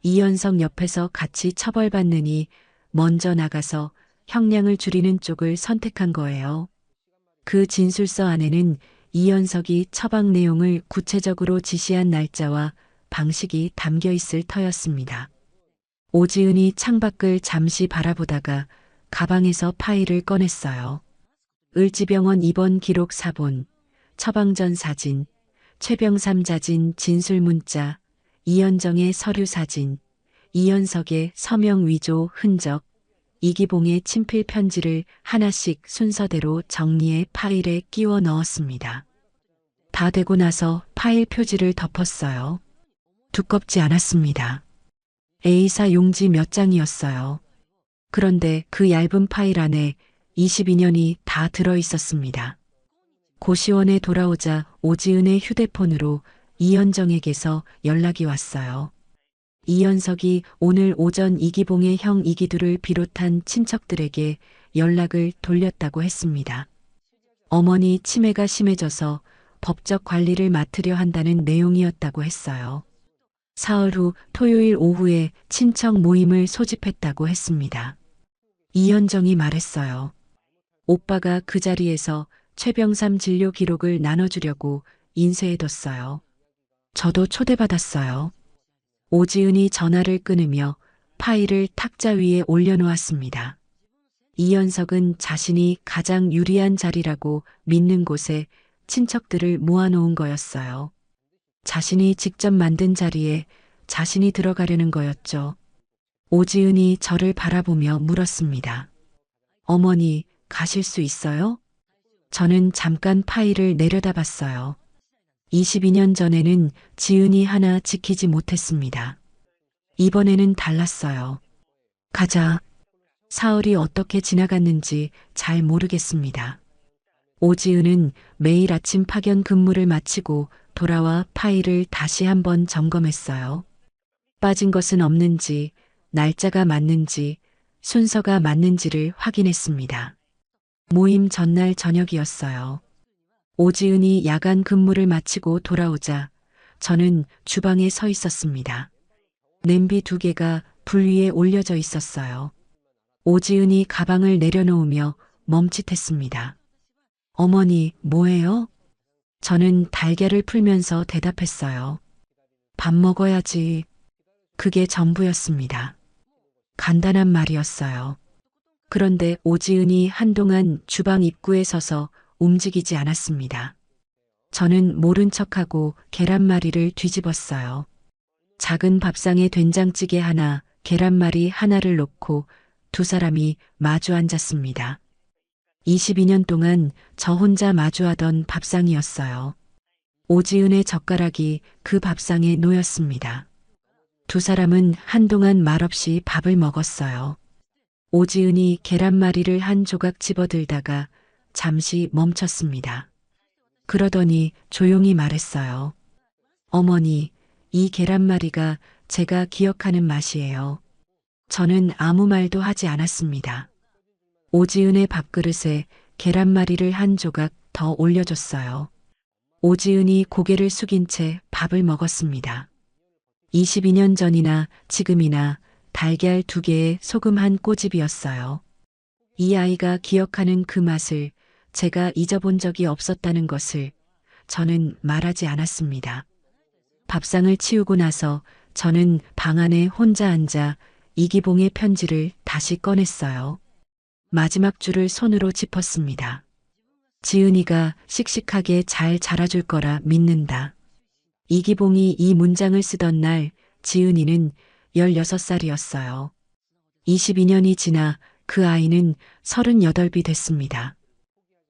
이현석 옆에서 같이 처벌받느니 먼저 나가서 형량을 줄이는 쪽을 선택한 거예요. 그 진술서 안에는 이현석이 처방 내용을 구체적으로 지시한 날짜와 방식이 담겨 있을 터였습니다. 오지은이 창밖을 잠시 바라보다가 가방에서 파일을 꺼냈어요. 을지병원 입원 기록 사본, 처방 전 사진, 최병삼 자진 진술 문자, 이현정의 서류 사진, 이현석의 서명 위조 흔적, 이기봉의 친필 편지를 하나씩 순서대로 정리해 파일에 끼워 넣었습니다. 다 되고 나서 파일 표지를 덮었어요. 두껍지 않았습니다. A사 용지 몇 장이었어요. 그런데 그 얇은 파일 안에 22년이 다 들어 있었습니다. 고시원에 돌아오자 오지은의 휴대폰으로 이현정에게서 연락이 왔어요. 이현석이 오늘 오전 이기봉의 형 이기두를 비롯한 친척들에게 연락을 돌렸다고 했습니다. 어머니 치매가 심해져서 법적 관리를 맡으려 한다는 내용이었다고 했어요. 사흘 후 토요일 오후에 친척 모임을 소집했다고 했습니다. 이현정이 말했어요. 오빠가 그 자리에서 최병삼 진료 기록을 나눠주려고 인쇄해뒀어요. 저도 초대받았어요. 오지은이 전화를 끊으며 파일을 탁자 위에 올려놓았습니다. 이현석은 자신이 가장 유리한 자리라고 믿는 곳에 친척들을 모아놓은 거였어요. 자신이 직접 만든 자리에 자신이 들어가려는 거였죠. 오지은이 저를 바라보며 물었습니다. 어머니, 가실 수 있어요? 저는 잠깐 파일을 내려다봤어요. 22년 전에는 지은이 하나 지키지 못했습니다. 이번에는 달랐어요. 가자. 사흘이 어떻게 지나갔는지 잘 모르겠습니다. 오지은은 매일 아침 파견 근무를 마치고 돌아와 파일을 다시 한번 점검했어요. 빠진 것은 없는지, 날짜가 맞는지, 순서가 맞는지를 확인했습니다. 모임 전날 저녁이었어요. 오지은이 야간 근무를 마치고 돌아오자 저는 주방에 서 있었습니다. 냄비 2개가 불 위에 올려져 있었어요. 오지은이 가방을 내려놓으며 멈칫했습니다. 어머니, 뭐해요? 저는 달걀을 풀면서 대답했어요. 밥 먹어야지. 그게 전부였습니다. 간단한 말이었어요. 그런데 오지은이 한동안 주방 입구에 서서 움직이지 않았습니다. 저는 모른 척하고 계란말이를 뒤집었어요. 작은 밥상에 된장찌개 하나, 계란말이 하나를 놓고 두 사람이 마주 앉았습니다. 22년 동안 저 혼자 마주하던 밥상이었어요. 오지은의 젓가락이 그 밥상에 놓였습니다. 두 사람은 한동안 말없이 밥을 먹었어요. 오지은이 계란말이를 한 조각 집어들다가 잠시 멈췄습니다. 그러더니 조용히 말했어요. 어머니, 이 계란말이가 제가 기억하는 맛이에요. 저는 아무 말도 하지 않았습니다. 오지은의 밥그릇에 계란말이를 한 조각 더 올려줬어요. 오지은이 고개를 숙인 채 밥을 먹었습니다. 22년 전이나 지금이나 달걀 2개에 소금 한 꼬집이었어요. 이 아이가 기억하는 그 맛을 제가 잊어본 적이 없었다는 것을 저는 말하지 않았습니다. 밥상을 치우고 나서 저는 방 안에 혼자 앉아 이기봉의 편지를 다시 꺼냈어요. 마지막 줄을 손으로 짚었습니다. 지은이가 씩씩하게 잘 자라줄 거라 믿는다. 이기봉이 이 문장을 쓰던 날 지은이는 16살이었어요. 22년이 지나 그 아이는 38이 됐습니다.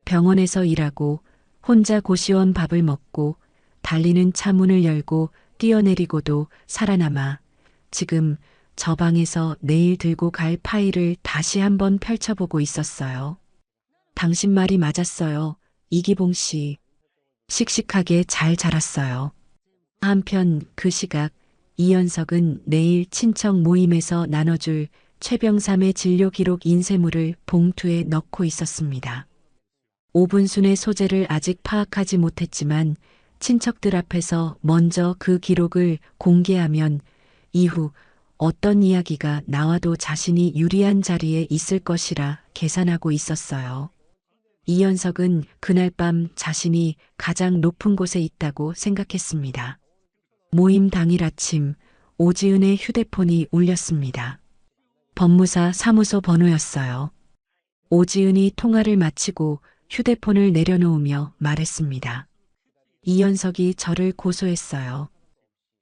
병원에서 일하고 혼자 고시원 밥을 먹고 달리는 차 문을 열고 뛰어내리고도 살아남아 지금 저 방에서 내일 들고 갈 파일을 다시 한번 펼쳐보고 있었어요. 당신 말이 맞았어요. 이기봉 씨. 씩씩하게 잘 자랐어요. 한편 그 시각 이현석은 내일 친척 모임에서 나눠줄 최병삼의 진료 기록 인쇄물을 봉투에 넣고 있었습니다. 오분순의 소재를 아직 파악하지 못했지만 친척들 앞에서 먼저 그 기록을 공개하면 이후 어떤 이야기가 나와도 자신이 유리한 자리에 있을 것이라 계산하고 있었어요. 이현석은 그날 밤 자신이 가장 높은 곳에 있다고 생각했습니다. 모임 당일 아침 오지은의 휴대폰이 울렸습니다. 법무사 사무소 번호였어요. 오지은이 통화를 마치고 휴대폰을 내려놓으며 말했습니다. 이현석이 저를 고소했어요.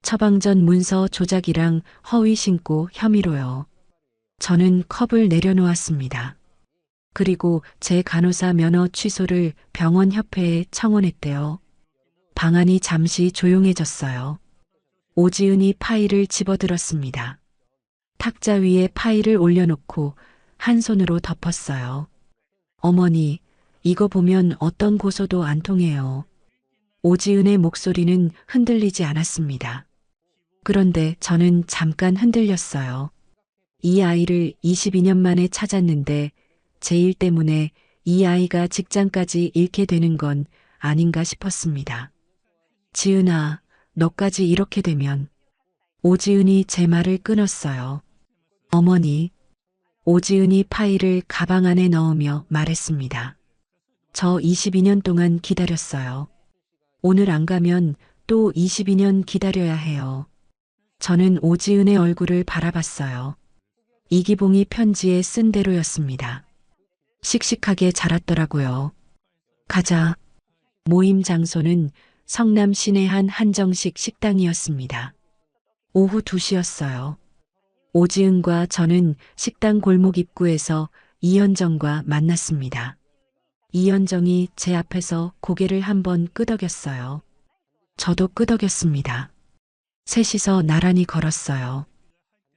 처방전 문서 조작이랑 허위 신고 혐의로요. 저는 컵을 내려놓았습니다. 그리고 제 간호사 면허 취소를 병원협회에 청원했대요. 방안이 잠시 조용해졌어요. 오지은이 파일을 집어들었습니다. 탁자 위에 파일을 올려놓고 한 손으로 덮었어요. 어머니, 이거 보면 어떤 고소도 안 통해요. 오지은의 목소리는 흔들리지 않았습니다. 그런데 저는 잠깐 흔들렸어요. 이 아이를 22년 만에 찾았는데 제 일 때문에 이 아이가 직장까지 잃게 되는 건 아닌가 싶었습니다. 지은아, 너까지 이렇게 되면. 오지은이 제 말을 끊었어요. 어머니. 오지은이 파일을 가방 안에 넣으며 말했습니다. 저 22년 동안 기다렸어요. 오늘 안 가면 또 22년 기다려야 해요. 저는 오지은의 얼굴을 바라봤어요. 이기봉이 편지에 쓴 대로였습니다. 씩씩하게 자랐더라고요. 가자. 모임 장소는 성남 시내 한 한정식 식당이었습니다. 오후 2시였어요. 오지은과 저는 식당 골목 입구에서 이현정과 만났습니다. 이현정이 제 앞에서 고개를 한번 끄덕였어요. 저도 끄덕였습니다. 셋이서 나란히 걸었어요.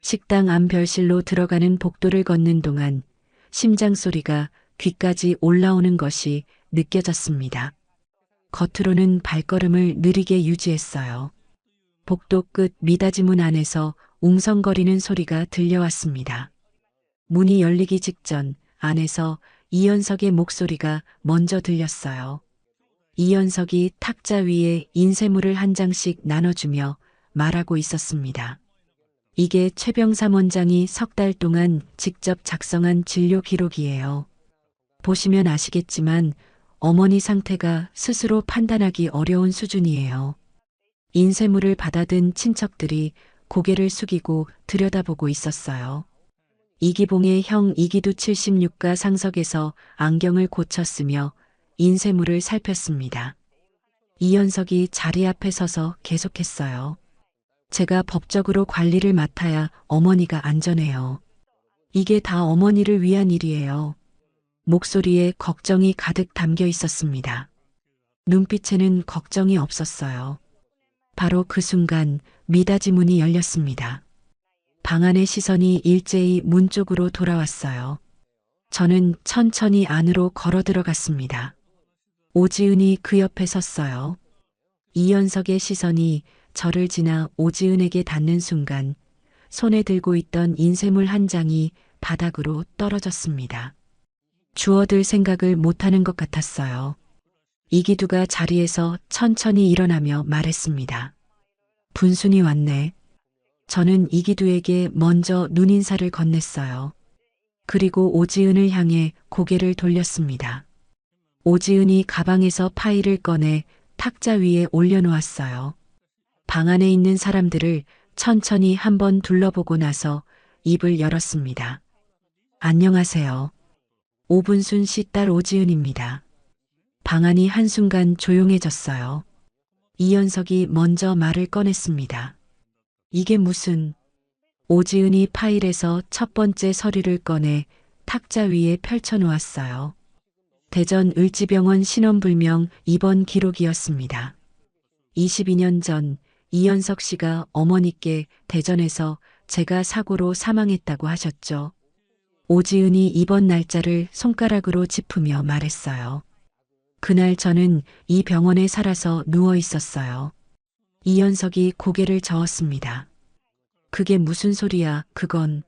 식당 안 별실로 들어가는 복도를 걷는 동안 심장 소리가 귀까지 올라오는 것이 느껴졌습니다. 겉으로는 발걸음을 느리게 유지했어요. 복도 끝 미닫이문 안에서 웅성거리는 소리가 들려왔습니다. 문이 열리기 직전 안에서 이현석의 목소리가 먼저 들렸어요. 이현석이 탁자 위에 인쇄물을 한 장씩 나눠주며 말하고 있었습니다. 이게 최병삼 원장이 석 달 동안 직접 작성한 진료 기록이에요. 보시면 아시겠지만 어머니 상태가 스스로 판단하기 어려운 수준이에요. 인쇄물을 받아든 친척들이 고개를 숙이고 들여다보고 있었어요. 이기봉의 형 이기두 76가 상석에서 안경을 고쳤으며 인쇄물을 살폈습니다. 이현석이 자리 앞에 서서 계속했어요. 제가 법적으로 관리를 맡아야 어머니가 안전해요. 이게 다 어머니를 위한 일이에요. 목소리에 걱정이 가득 담겨 있었습니다. 눈빛에는 걱정이 없었어요. 바로 그 순간 미닫이 문이 열렸습니다. 방 안의 시선이 일제히 문 쪽으로 돌아왔어요. 저는 천천히 안으로 걸어 들어갔습니다. 오지은이 그 옆에 섰어요. 이현석의 시선이 저를 지나 오지은에게 닿는 순간 손에 들고 있던 인쇄물 한 장이 바닥으로 떨어졌습니다. 주워들 생각을 못하는 것 같았어요. 이기두가 자리에서 천천히 일어나며 말했습니다. 분순이 왔네. 저는 이기두에게 먼저 눈인사를 건넸어요. 그리고 오지은을 향해 고개를 돌렸습니다. 오지은이 가방에서 파일을 꺼내 탁자 위에 올려놓았어요. 방 안에 있는 사람들을 천천히 한번 둘러보고 나서 입을 열었습니다. 안녕하세요. 오분순 씨 딸 오지은입니다. 방 안이 한순간 조용해졌어요. 이현석이 먼저 말을 꺼냈습니다. 이게 무슨... 오지은이 파일에서 첫 번째 서류를 꺼내 탁자 위에 펼쳐놓았어요. 대전 을지병원 신원불명 입원 기록이었습니다. 22년 전 이현석 씨가 어머니께 대전에서 제가 사고로 사망했다고 하셨죠. 오지은이 입원 날짜를 손가락으로 짚으며 말했어요. 그날 저는 이 병원에 살아서 누워 있었어요. 이현석이 고개를 저었습니다. 그게 무슨 소리야, 그건.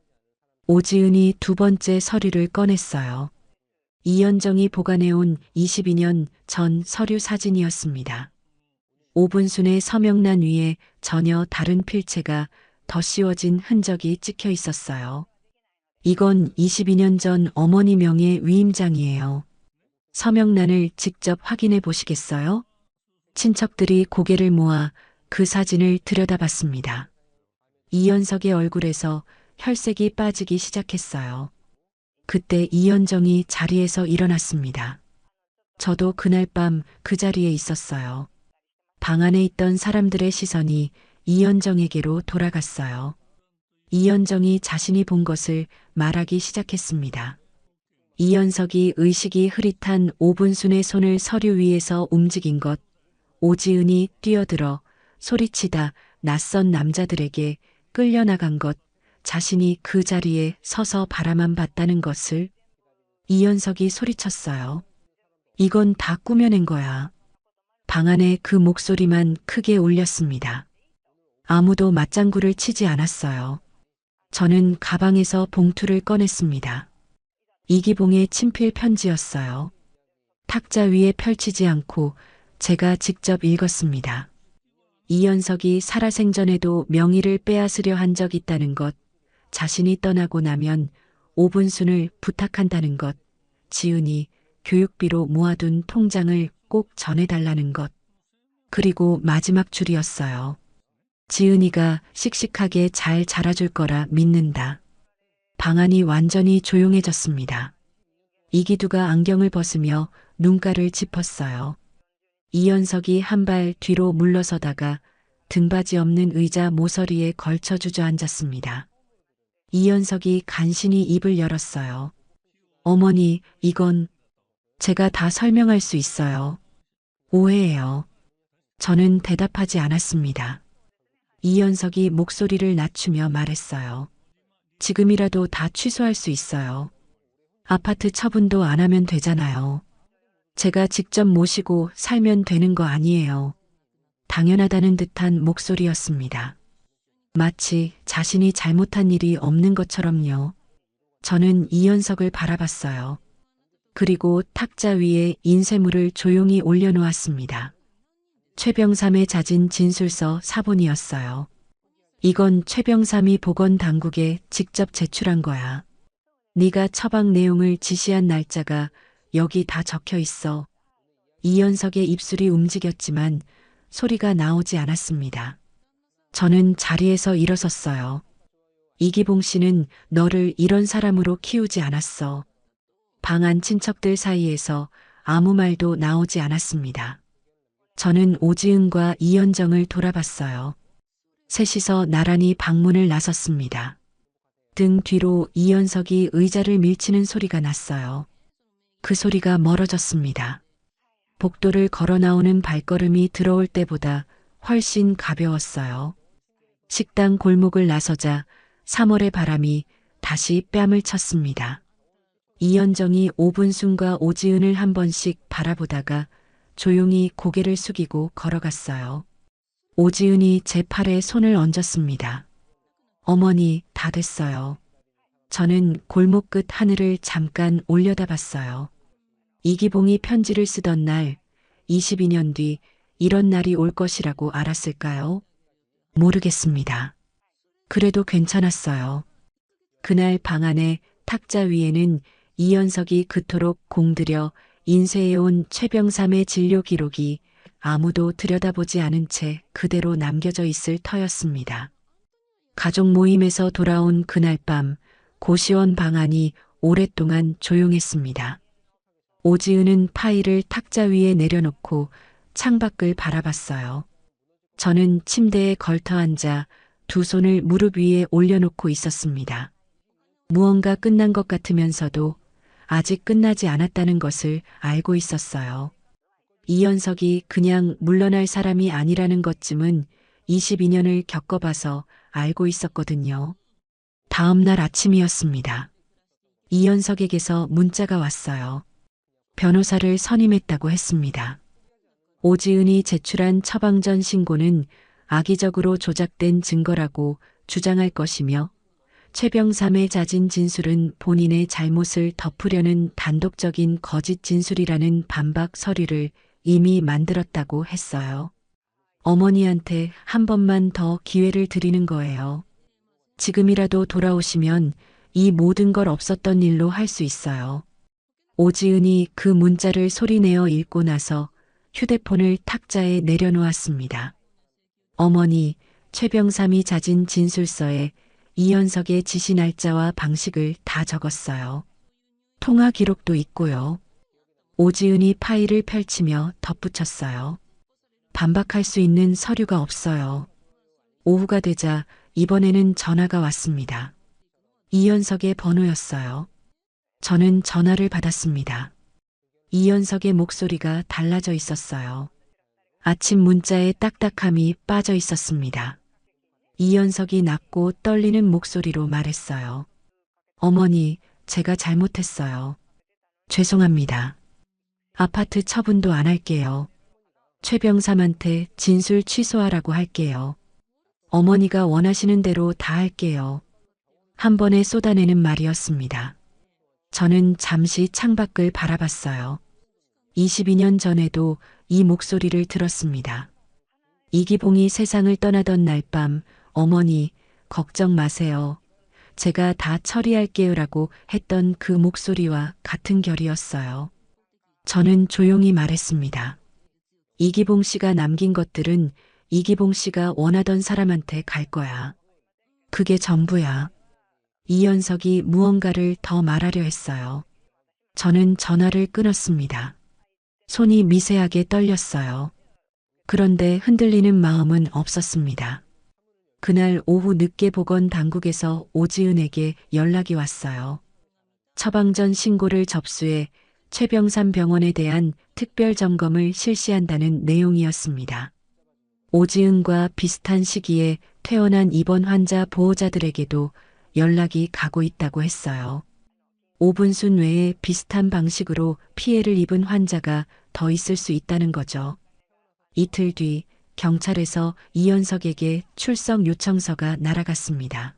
오지은이 두 번째 서류를 꺼냈어요. 이현정이 보관해온 22년 전 서류 사진이었습니다. 오분순의 서명란 위에 전혀 다른 필체가 덧씌워진 흔적이 찍혀 있었어요. 이건 22년 전 어머니 명의 위임장이에요. 서명란을 직접 확인해 보시겠어요? 친척들이 고개를 모아 그 사진을 들여다봤습니다. 이현석의 얼굴에서 혈색이 빠지기 시작했어요. 그때 이현정이 자리에서 일어났습니다. 저도 그날 밤 그 자리에 있었어요. 방 안에 있던 사람들의 시선이 이현정에게로 돌아갔어요. 이현정이 자신이 본 것을 말하기 시작했습니다. 이현석이 의식이 흐릿한 오분순의 손을 서류 위에서 움직인 것, 오지은이 뛰어들어 소리치다 낯선 남자들에게 끌려나간 것, 자신이 그 자리에 서서 바라만 봤다는 것을. 이현석이 소리쳤어요. 이건 다 꾸며낸 거야. 방 안에 그 목소리만 크게 울렸습니다. 아무도 맞장구를 치지 않았어요. 저는 가방에서 봉투를 꺼냈습니다. 이기봉의 친필 편지였어요. 탁자 위에 펼치지 않고 제가 직접 읽었습니다. 이현석이 살아생전에도 명의를 빼앗으려 한 적 있다는 것, 자신이 떠나고 나면 오분순을 부탁한다는 것, 지은이 교육비로 모아둔 통장을 꼭 전해달라는 것. 그리고 마지막 줄이었어요. 지은이가 씩씩하게 잘 자라줄 거라 믿는다. 방 안이 완전히 조용해졌습니다. 이기두가 안경을 벗으며 눈가를 짚었어요. 이현석이 한 발 뒤로 물러서다가 등받이 없는 의자 모서리에 걸쳐 주저앉았습니다. 이현석이 간신히 입을 열었어요. 어머니, 이건 제가 다 설명할 수 있어요. 오해예요. 저는 대답하지 않았습니다. 이현석이 목소리를 낮추며 말했어요. 지금이라도 다 취소할 수 있어요. 아파트 처분도 안 하면 되잖아요. 제가 직접 모시고 살면 되는 거 아니에요. 당연하다는 듯한 목소리였습니다. 마치 자신이 잘못한 일이 없는 것처럼요. 저는 이현석을 바라봤어요. 그리고 탁자 위에 인쇄물을 조용히 올려놓았습니다. 최병삼의 자진 진술서 사본이었어요. 이건 최병삼이 보건당국에 직접 제출한 거야. 네가 처방 내용을 지시한 날짜가 여기 다 적혀 있어. 이현석의 입술이 움직였지만 소리가 나오지 않았습니다. 저는 자리에서 일어섰어요. 이기봉 씨는 너를 이런 사람으로 키우지 않았어. 방 안 친척들 사이에서 아무 말도 나오지 않았습니다. 저는 오지은과 이현정을 돌아봤어요. 셋이서 나란히 방문을 나섰습니다. 등 뒤로 이현석이 의자를 밀치는 소리가 났어요. 그 소리가 멀어졌습니다. 복도를 걸어 나오는 발걸음이 들어올 때보다 훨씬 가벼웠어요. 식당 골목을 나서자 3월의 바람이 다시 뺨을 쳤습니다. 이현정이 오분순과 오지은을 한 번씩 바라보다가 조용히 고개를 숙이고 걸어갔어요. 오지은이 제 팔에 손을 얹었습니다. 어머니, 다 됐어요. 저는 골목 끝 하늘을 잠깐 올려다봤어요. 이기봉이 편지를 쓰던 날, 22년 뒤 이런 날이 올 것이라고 알았을까요? 모르겠습니다. 그래도 괜찮았어요. 그날 방 안에 탁자 위에는 이현석이 그토록 공들여 인쇄해온 최병삼의 진료 기록이 아무도 들여다보지 않은 채 그대로 남겨져 있을 터였습니다. 가족 모임에서 돌아온 그날 밤 고시원 방 안이 오랫동안 조용했습니다. 오지은은 파일을 탁자 위에 내려놓고 창밖을 바라봤어요. 저는 침대에 걸터 앉아 두 손을 무릎 위에 올려놓고 있었습니다. 무언가 끝난 것 같으면서도 아직 끝나지 않았다는 것을 알고 있었어요. 이현석이 그냥 물러날 사람이 아니라는 것쯤은 22년을 겪어봐서 알고 있었거든요. 다음 날 아침이었습니다. 이현석에게서 문자가 왔어요. 변호사를 선임했다고 했습니다. 오지은이 제출한 처방전 신고는 악의적으로 조작된 증거라고 주장할 것이며 최병삼의 자진 진술은 본인의 잘못을 덮으려는 단독적인 거짓 진술이라는 반박 서류를 이미 만들었다고 했어요. 어머니한테 한 번만 더 기회를 드리는 거예요. 지금이라도 돌아오시면 이 모든 걸 없었던 일로 할 수 있어요. 오지은이 그 문자를 소리내어 읽고 나서 휴대폰을 탁자에 내려놓았습니다. 어머니, 최병삼이 자진 진술서에 이현석의 지시 날짜와 방식을 다 적었어요. 통화 기록도 있고요. 오지은이 파일을 펼치며 덧붙였어요. 반박할 수 있는 서류가 없어요. 오후가 되자 이번에는 전화가 왔습니다. 이현석의 번호였어요. 저는 전화를 받았습니다. 이현석의 목소리가 달라져 있었어요. 아침 문자에 딱딱함이 빠져 있었습니다. 이현석이 낮고 떨리는 목소리로 말했어요. 어머니, 제가 잘못했어요. 죄송합니다. 아파트 처분도 안 할게요. 최병삼한테 진술 취소하라고 할게요. 어머니가 원하시는 대로 다 할게요. 한 번에 쏟아내는 말이었습니다. 저는 잠시 창밖을 바라봤어요. 22년 전에도 이 목소리를 들었습니다. 이기봉이 세상을 떠나던 날 밤 어머니 걱정 마세요. 제가 다 처리할게요라고 했던 그 목소리와 같은 결이었어요. 저는 조용히 말했습니다. 이기봉 씨가 남긴 것들은 이기봉 씨가 원하던 사람한테 갈 거야. 그게 전부야. 이현석이 무언가를 더 말하려 했어요. 저는 전화를 끊었습니다. 손이 미세하게 떨렸어요. 그런데 흔들리는 마음은 없었습니다. 그날 오후 늦게 보건당국에서 오지은에게 연락이 왔어요. 처방전 신고를 접수해 최병삼 병원에 대한 특별 점검을 실시한다는 내용이었습니다. 오지은과 비슷한 시기에 퇴원한 입원 환자 보호자들에게도 연락이 가고 있다고 했어요. 오분순 외에 비슷한 방식으로 피해를 입은 환자가 더 있을 수 있다는 거죠. 이틀 뒤 경찰에서 이현석에게 출석 요청서가 날아갔습니다.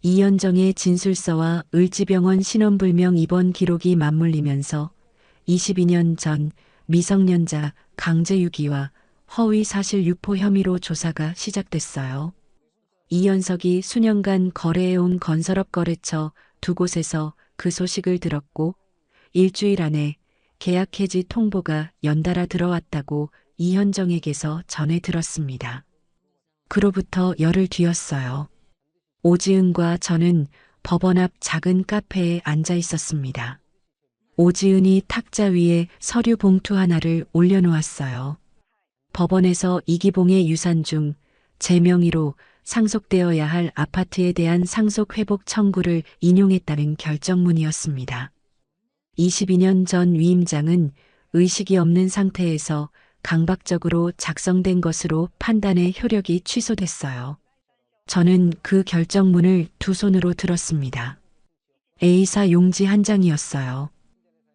이현정의 진술서와 을지병원 신원불명 입원 기록이 맞물리면서 22년 전 미성년자 강제유기와 허위 사실 유포 혐의로 조사가 시작됐어요. 이현석이 수년간 거래해온 건설업 거래처 두 곳에서 그 소식을 들었고 일주일 안에 계약 해지 통보가 연달아 들어왔다고 이현정에게서 전해 들었습니다. 그로부터 열흘 뒤였어요. 오지은과 저는 법원 앞 작은 카페에 앉아 있었습니다. 오지은이 탁자 위에 서류 봉투 하나를 올려놓았어요. 법원에서 이기봉의 유산 중 제 명의로 상속되어야 할 아파트에 대한 상속 회복 청구를 인용했다는 결정문이었습니다. 22년 전 위임장은 의식이 없는 상태에서 강박적으로 작성된 것으로 판단의 효력이 취소됐어요. 저는 그 결정문을 두 손으로 들었습니다. A사 용지 한 장이었어요.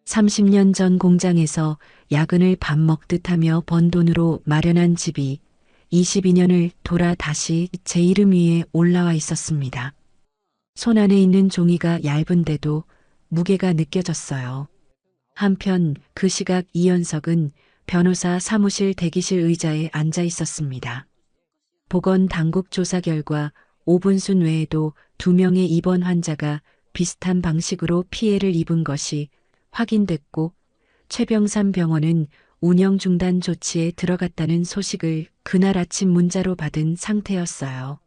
30년 전 공장에서 야근을 밥 먹듯 하며 번 돈으로 마련한 집이 22년을 돌아 다시 제 이름 위에 올라와 있었습니다. 손 안에 있는 종이가 얇은데도 무게가 느껴졌어요. 한편 그 시각 이현석은 변호사 사무실 대기실 의자에 앉아 있었습니다. 보건당국 조사 결과 오분순 외에도 2명의 입원 환자가 비슷한 방식으로 피해를 입은 것이 확인됐고 최병삼 병원은 운영 중단 조치에 들어갔다는 소식을 그날 아침 문자로 받은 상태였어요.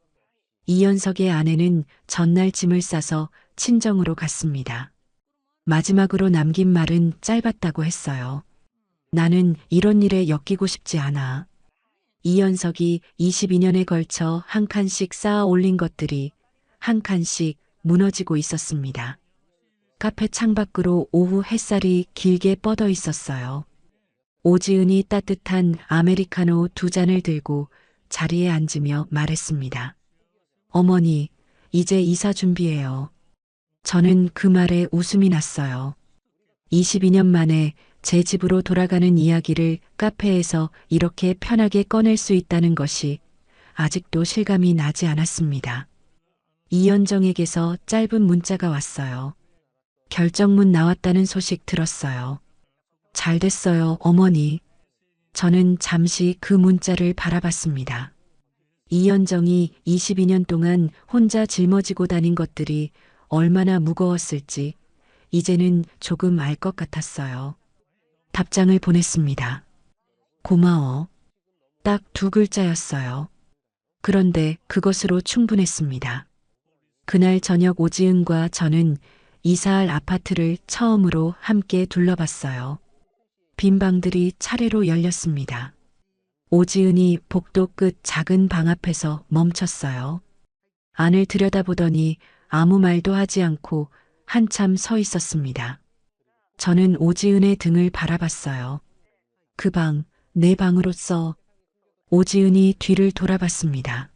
이현석의 아내는 전날 짐을 싸서 친정으로 갔습니다. 마지막으로 남긴 말은 짧았다고 했어요. 나는 이런 일에 엮이고 싶지 않아. 이현석이 22년에 걸쳐 한 칸씩 쌓아 올린 것들이 한 칸씩 무너지고 있었습니다. 카페 창밖으로 오후 햇살이 길게 뻗어 있었어요. 오지은이 따뜻한 아메리카노 2잔을 들고 자리에 앉으며 말했습니다. 어머니, 이제 이사 준비해요. 저는 그 말에 웃음이 났어요. 22년 만에 제 집으로 돌아가는 이야기를 카페에서 이렇게 편하게 꺼낼 수 있다는 것이 아직도 실감이 나지 않았습니다. 이현정에게서 짧은 문자가 왔어요. 결정문 나왔다는 소식 들었어요. 잘 됐어요, 어머니. 저는 잠시 그 문자를 바라봤습니다. 이현정이 22년 동안 혼자 짊어지고 다닌 것들이 얼마나 무거웠을지 이제는 조금 알 것 같았어요. 답장을 보냈습니다. 고마워. 딱 2글자였어요. 그런데 그것으로 충분했습니다. 그날 저녁 오지은과 저는 이사할 아파트를 처음으로 함께 둘러봤어요. 빈 방들이 차례로 열렸습니다. 오지은이 복도 끝 작은 방 앞에서 멈췄어요. 안을 들여다보더니 아무 말도 하지 않고 한참 서 있었습니다. 저는 오지은의 등을 바라봤어요. 그 방, 내 방으로써. 오지은이 뒤를 돌아봤습니다.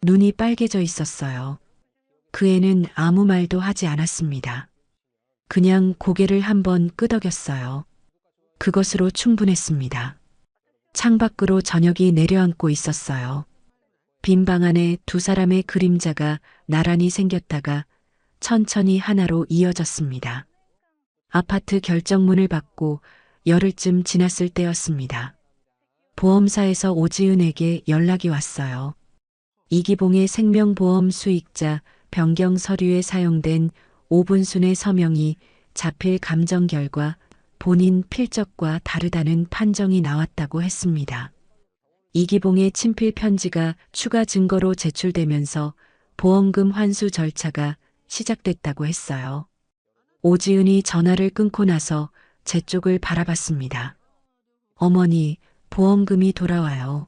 눈이 빨개져 있었어요. 그 애는 아무 말도 하지 않았습니다. 그냥 고개를 한번 끄덕였어요. 그것으로 충분했습니다. 창밖으로 저녁이 내려앉고 있었어요. 빈 방 안에 2사람의 그림자가 나란히 생겼다가 천천히 하나로 이어졌습니다. 아파트 결정문을 받고 열흘쯤 지났을 때였습니다. 보험사에서 오지은에게 연락이 왔어요. 이기봉의 생명보험 수익자 변경 서류에 사용된 5분순의 서명이 자필 감정 결과 본인 필적과 다르다는 판정이 나왔다고 했습니다. 이기봉의 친필 편지가 추가 증거로 제출되면서 보험금 환수 절차가 시작됐다고 했어요. 오지은이 전화를 끊고 나서 제 쪽을 바라봤습니다. 어머니, 보험금이 돌아와요.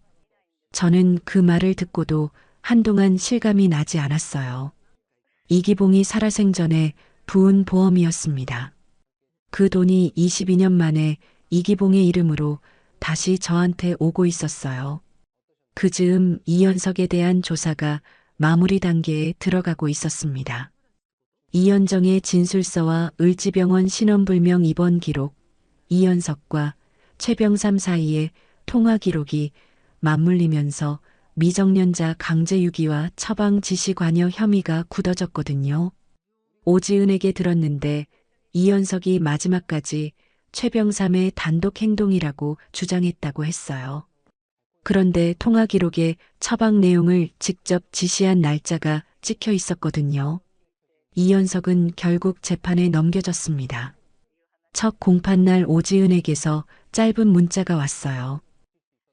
저는 그 말을 듣고도 한동안 실감이 나지 않았어요. 이기봉이 살아생전에 부은 보험이었습니다. 그 돈이 22년 만에 이기봉의 이름으로 다시 저한테 오고 있었어요. 그 즈음 이현석에 대한 조사가 마무리 단계에 들어가고 있었습니다. 이현정의 진술서와 을지병원 신원불명 입원 기록, 이현석과 최병삼 사이의 통화 기록이 맞물리면서 미성년자 강제유기와 처방 지시 관여 혐의가 굳어졌거든요. 오지은에게 들었는데 이현석이 마지막까지 최병삼의 단독 행동이라고 주장했다고 했어요. 그런데 통화 기록에 처방 내용을 직접 지시한 날짜가 찍혀 있었거든요. 이현석은 결국 재판에 넘겨졌습니다. 첫 공판날 오지은에게서 짧은 문자가 왔어요.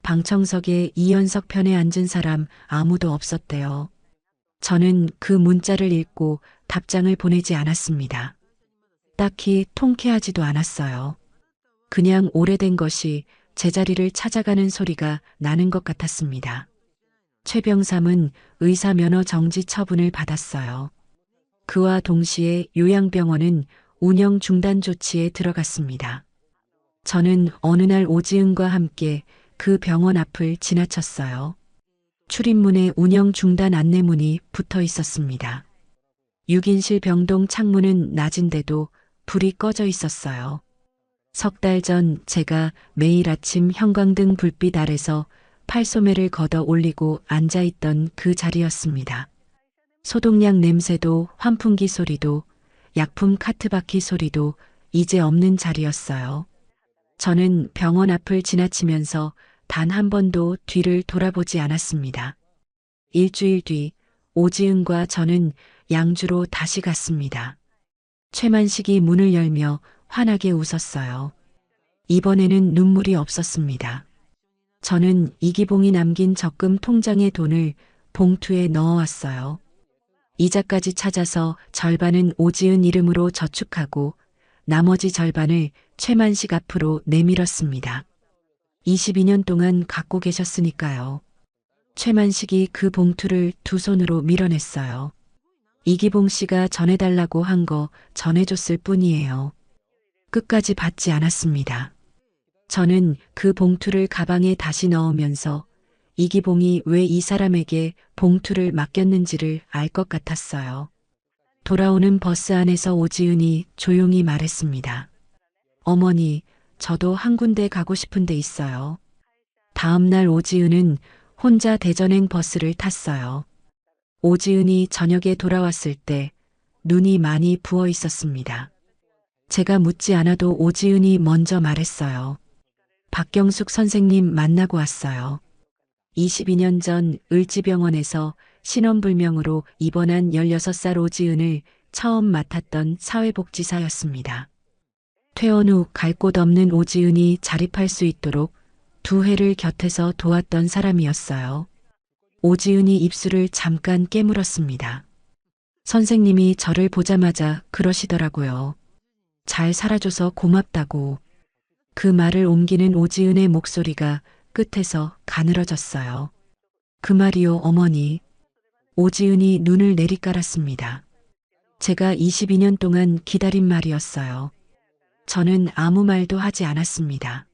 방청석에 이현석 편에 앉은 사람 아무도 없었대요. 저는 그 문자를 읽고 답장을 보내지 않았습니다. 딱히 통쾌하지도 않았어요. 그냥 오래된 것이 제자리를 찾아가는 소리가 나는 것 같았습니다. 최병삼은 의사 면허 정지 처분을 받았어요. 그와 동시에 요양병원은 운영 중단 조치에 들어갔습니다. 저는 어느 날 오지은과 함께 그 병원 앞을 지나쳤어요. 출입문에 운영 중단 안내문이 붙어 있었습니다. 6인실 병동 창문은 낮은데도 불이 꺼져 있었어요. 석 달 전 제가 매일 아침 형광등 불빛 아래서 팔소매를 걷어 올리고 앉아있던 그 자리였습니다. 소독약 냄새도 환풍기 소리도 약품 카트 바퀴 소리도 이제 없는 자리였어요. 저는 병원 앞을 지나치면서 단 한 번도 뒤를 돌아보지 않았습니다. 일주일 뒤 오지은과 저는 양주로 다시 갔습니다. 최만식이 문을 열며 환하게 웃었어요. 이번에는 눈물이 없었습니다. 저는 이기봉이 남긴 적금 통장의 돈을 봉투에 넣어왔어요. 이자까지 찾아서 절반은 오지은 이름으로 저축하고 나머지 절반을 최만식 앞으로 내밀었습니다. 22년 동안 갖고 계셨으니까요. 최만식이 그 봉투를 2손으로 밀어냈어요. 이기봉 씨가 전해달라고 한 거 전해줬을 뿐이에요. 끝까지 받지 않았습니다. 저는 그 봉투를 가방에 다시 넣으면서 이기봉이 왜 이 사람에게 봉투를 맡겼는지를 알 것 같았어요. 돌아오는 버스 안에서 오지은이 조용히 말했습니다. 어머니, 저도 한 군데 가고 싶은 데 있어요. 다음 날 오지은은 혼자 대전행 버스를 탔어요. 오지은이 저녁에 돌아왔을 때 눈이 많이 부어 있었습니다. 제가 묻지 않아도 오지은이 먼저 말했어요. 박경숙 선생님 만나고 왔어요. 22년 전 을지병원에서 신원불명으로 입원한 16살 오지은을 처음 맡았던 사회복지사였습니다. 퇴원 후 갈 곳 없는 오지은이 자립할 수 있도록 두 해를 곁에서 도왔던 사람이었어요. 오지은이 입술을 잠깐 깨물었습니다. 선생님이 저를 보자마자 그러시더라고요. 잘 살아줘서 고맙다고. 그 말을 옮기는 오지은의 목소리가 끝에서 가늘어졌어요. 그 말이요, 어머니. 오지은이 눈을 내리깔았습니다. 제가 22년 동안 기다린 말이었어요. 저는 아무 말도 하지 않았습니다.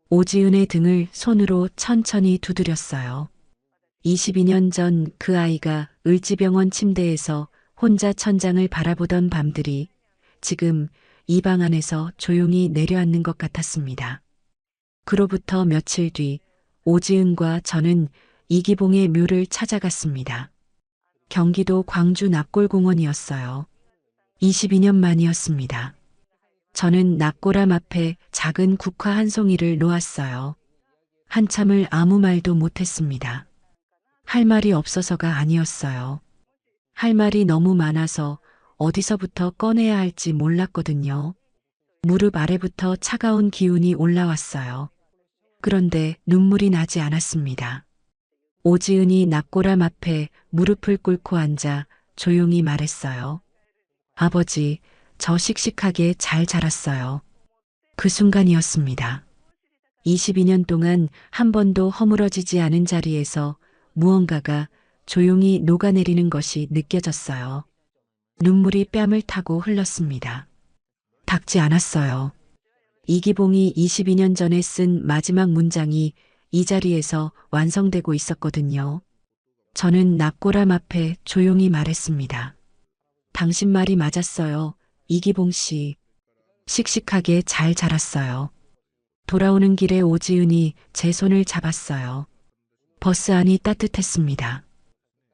오지은의 등을 손으로 천천히 두드렸어요. 22년 전 그 아이가 을지병원 침대에서 혼자 천장을 바라보던 밤들이 지금 이 방 안에서 조용히 내려앉는 것 같았습니다. 그로부터 며칠 뒤 오지은과 저는 이기봉의 묘를 찾아갔습니다. 경기도 광주 납골공원이었어요. 22년 만이었습니다. 저는 납골암 앞에 작은 국화 한 송이를 놓았어요. 한참을 아무 말도 못했습니다. 할 말이 없어서가 아니었어요. 할 말이 너무 많아서 어디서부터 꺼내야 할지 몰랐거든요. 무릎 아래부터 차가운 기운이 올라왔어요. 그런데 눈물이 나지 않았습니다. 오지은이 납골암 앞에 무릎을 꿇고 앉아 조용히 말했어요. 아버지, 저 씩씩하게 잘 자랐어요. 그 순간이었습니다. 22년 동안 한 번도 허물어지지 않은 자리에서 무언가가 조용히 녹아내리는 것이 느껴졌어요. 눈물이 뺨을 타고 흘렀습니다. 닦지 않았어요. 이기봉이 22년 전에 쓴 마지막 문장이 이 자리에서 완성되고 있었거든요. 저는 납골암 앞에 조용히 말했습니다. 당신 말이 맞았어요. 이기봉 씨. 씩씩하게 잘 자랐어요. 돌아오는 길에 오지은이 제 손을 잡았어요. 버스 안이 따뜻했습니다.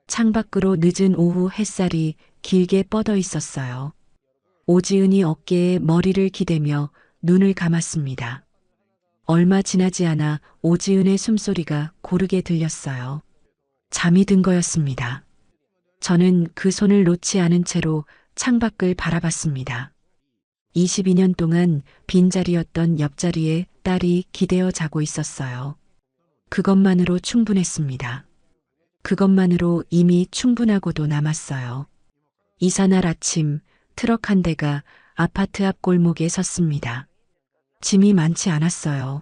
창밖으로 늦은 오후 햇살이 길게 뻗어 있었어요. 오지은이 어깨에 머리를 기대며 눈을 감았습니다. 얼마 지나지 않아 오지은의 숨소리가 고르게 들렸어요. 잠이 든 거였습니다. 저는 그 손을 놓지 않은 채로 창밖을 바라봤습니다. 22년 동안 빈자리였던 옆자리에 딸이 기대어 자고 있었어요. 그것만으로 충분했습니다. 그것만으로 이미 충분하고도 남았어요. 이사날 아침 트럭 한 대가 아파트 앞 골목에 섰습니다. 짐이 많지 않았어요.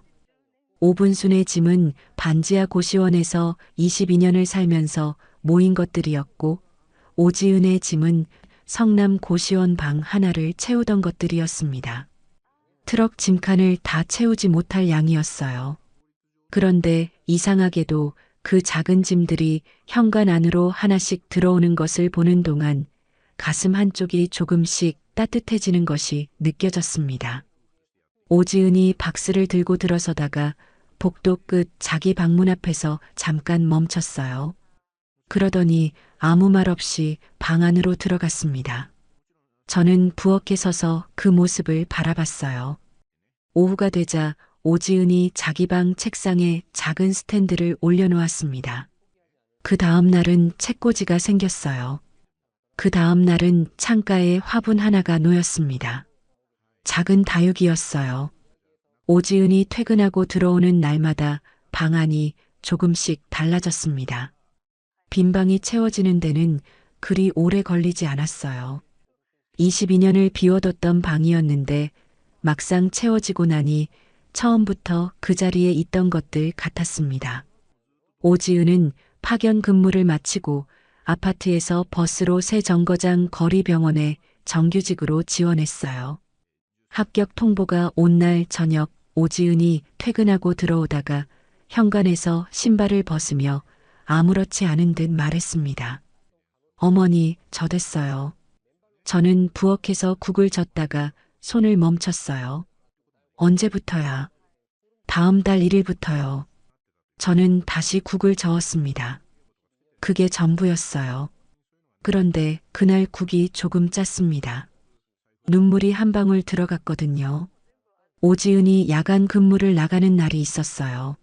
오분순의 짐은 반지하 고시원에서 22년을 살면서 모인 것들이었고 오지은의 짐은 성남 고시원 방 하나를 채우던 것들이었습니다. 트럭 짐칸을 다 채우지 못할 양이었어요. 그런데 이상하게도 그 작은 짐들이 현관 안으로 하나씩 들어오는 것을 보는 동안 가슴 한쪽이 조금씩 따뜻해지는 것이 느껴졌습니다. 오지은이 박스를 들고 들어서다가 복도 끝 자기 방문 앞에서 잠깐 멈췄어요. 그러더니 아무 말 없이 방 안으로 들어갔습니다. 저는 부엌에 서서 그 모습을 바라봤어요. 오후가 되자 오지은이 자기 방 책상에 작은 스탠드를 올려놓았습니다. 그 다음 날은 책꽂이가 생겼어요. 그 다음 날은 창가에 화분 하나가 놓였습니다. 작은 다육이였어요. 오지은이 퇴근하고 들어오는 날마다 방 안이 조금씩 달라졌습니다. 빈 방이 채워지는 데는 그리 오래 걸리지 않았어요. 22년을 비워뒀던 방이었는데 막상 채워지고 나니 처음부터 그 자리에 있던 것들 같았습니다. 오지은은 파견 근무를 마치고 아파트에서 버스로 새 정거장 거리병원에 정규직으로 지원했어요. 합격 통보가 온 날 저녁 오지은이 퇴근하고 들어오다가 현관에서 신발을 벗으며 아무렇지 않은 듯 말했습니다. 어머니, 저 됐어요. 저는 부엌에서 국을 젓다가 손을 멈췄어요. 언제부터야? 다음 달 1일부터요. 저는 다시 국을 저었습니다. 그게 전부였어요. 그런데 그날 국이 조금 짰습니다. 눈물이 한 방울 들어갔거든요. 오지은이 야간 근무를 나가는 날이 있었어요.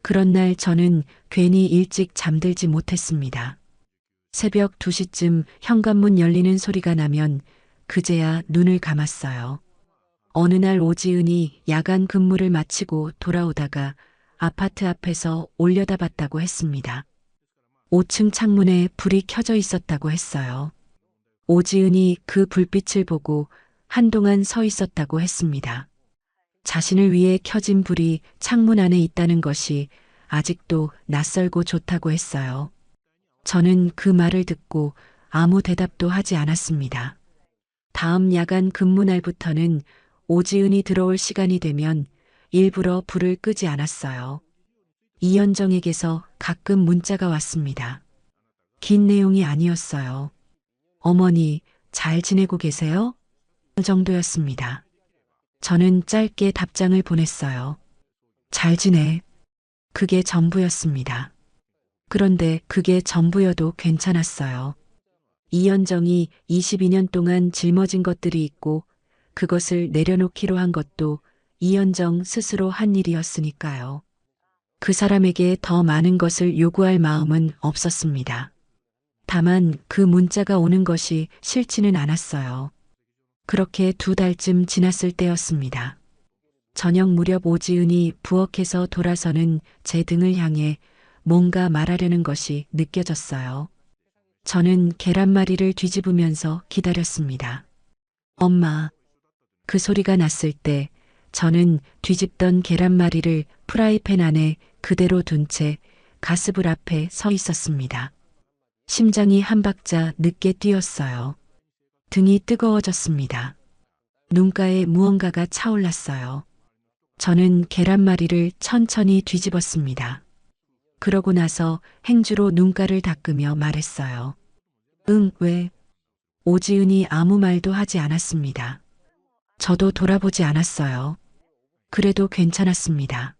그런 날 저는 괜히 일찍 잠들지 못했습니다. 새벽 2시쯤 현관문 열리는 소리가 나면 그제야 눈을 감았어요. 어느 날 오지은이 야간 근무를 마치고 돌아오다가 아파트 앞에서 올려다봤다고 했습니다. 5층 창문에 불이 켜져 있었다고 했어요. 오지은이 그 불빛을 보고 한동안 서 있었다고 했습니다. 자신을 위해 켜진 불이 창문 안에 있다는 것이 아직도 낯설고 좋다고 했어요. 저는 그 말을 듣고 아무 대답도 하지 않았습니다. 다음 야간 근무 날부터는 오지은이 들어올 시간이 되면 일부러 불을 끄지 않았어요. 이현정에게서 가끔 문자가 왔습니다. 긴 내용이 아니었어요. 어머니, 잘 지내고 계세요? 그 정도였습니다. 저는 짧게 답장을 보냈어요. 잘 지내. 그게 전부였습니다. 그런데 그게 전부여도 괜찮았어요. 이현정이 22년 동안 짊어진 것들이 있고 그것을 내려놓기로 한 것도 이현정 스스로 한 일이었으니까요. 그 사람에게 더 많은 것을 요구할 마음은 없었습니다. 다만 그 문자가 오는 것이 싫지는 않았어요. 그렇게 2달쯤 지났을 때였습니다. 저녁 무렵 오지은이 부엌에서 돌아서는 제 등을 향해 뭔가 말하려는 것이 느껴졌어요. 저는 계란말이를 뒤집으면서 기다렸습니다. 엄마. 그 소리가 났을 때 저는 뒤집던 계란말이를 프라이팬 안에 그대로 둔 채 가스불 앞에 서 있었습니다. 심장이 한 박자 늦게 뛰었어요. 등이 뜨거워졌습니다. 눈가에 무언가가 차올랐어요. 저는 계란말이를 천천히 뒤집었습니다. 그러고 나서 행주로 눈가를 닦으며 말했어요. 응, 왜? 오지은이 아무 말도 하지 않았습니다. 저도 돌아보지 않았어요. 그래도 괜찮았습니다.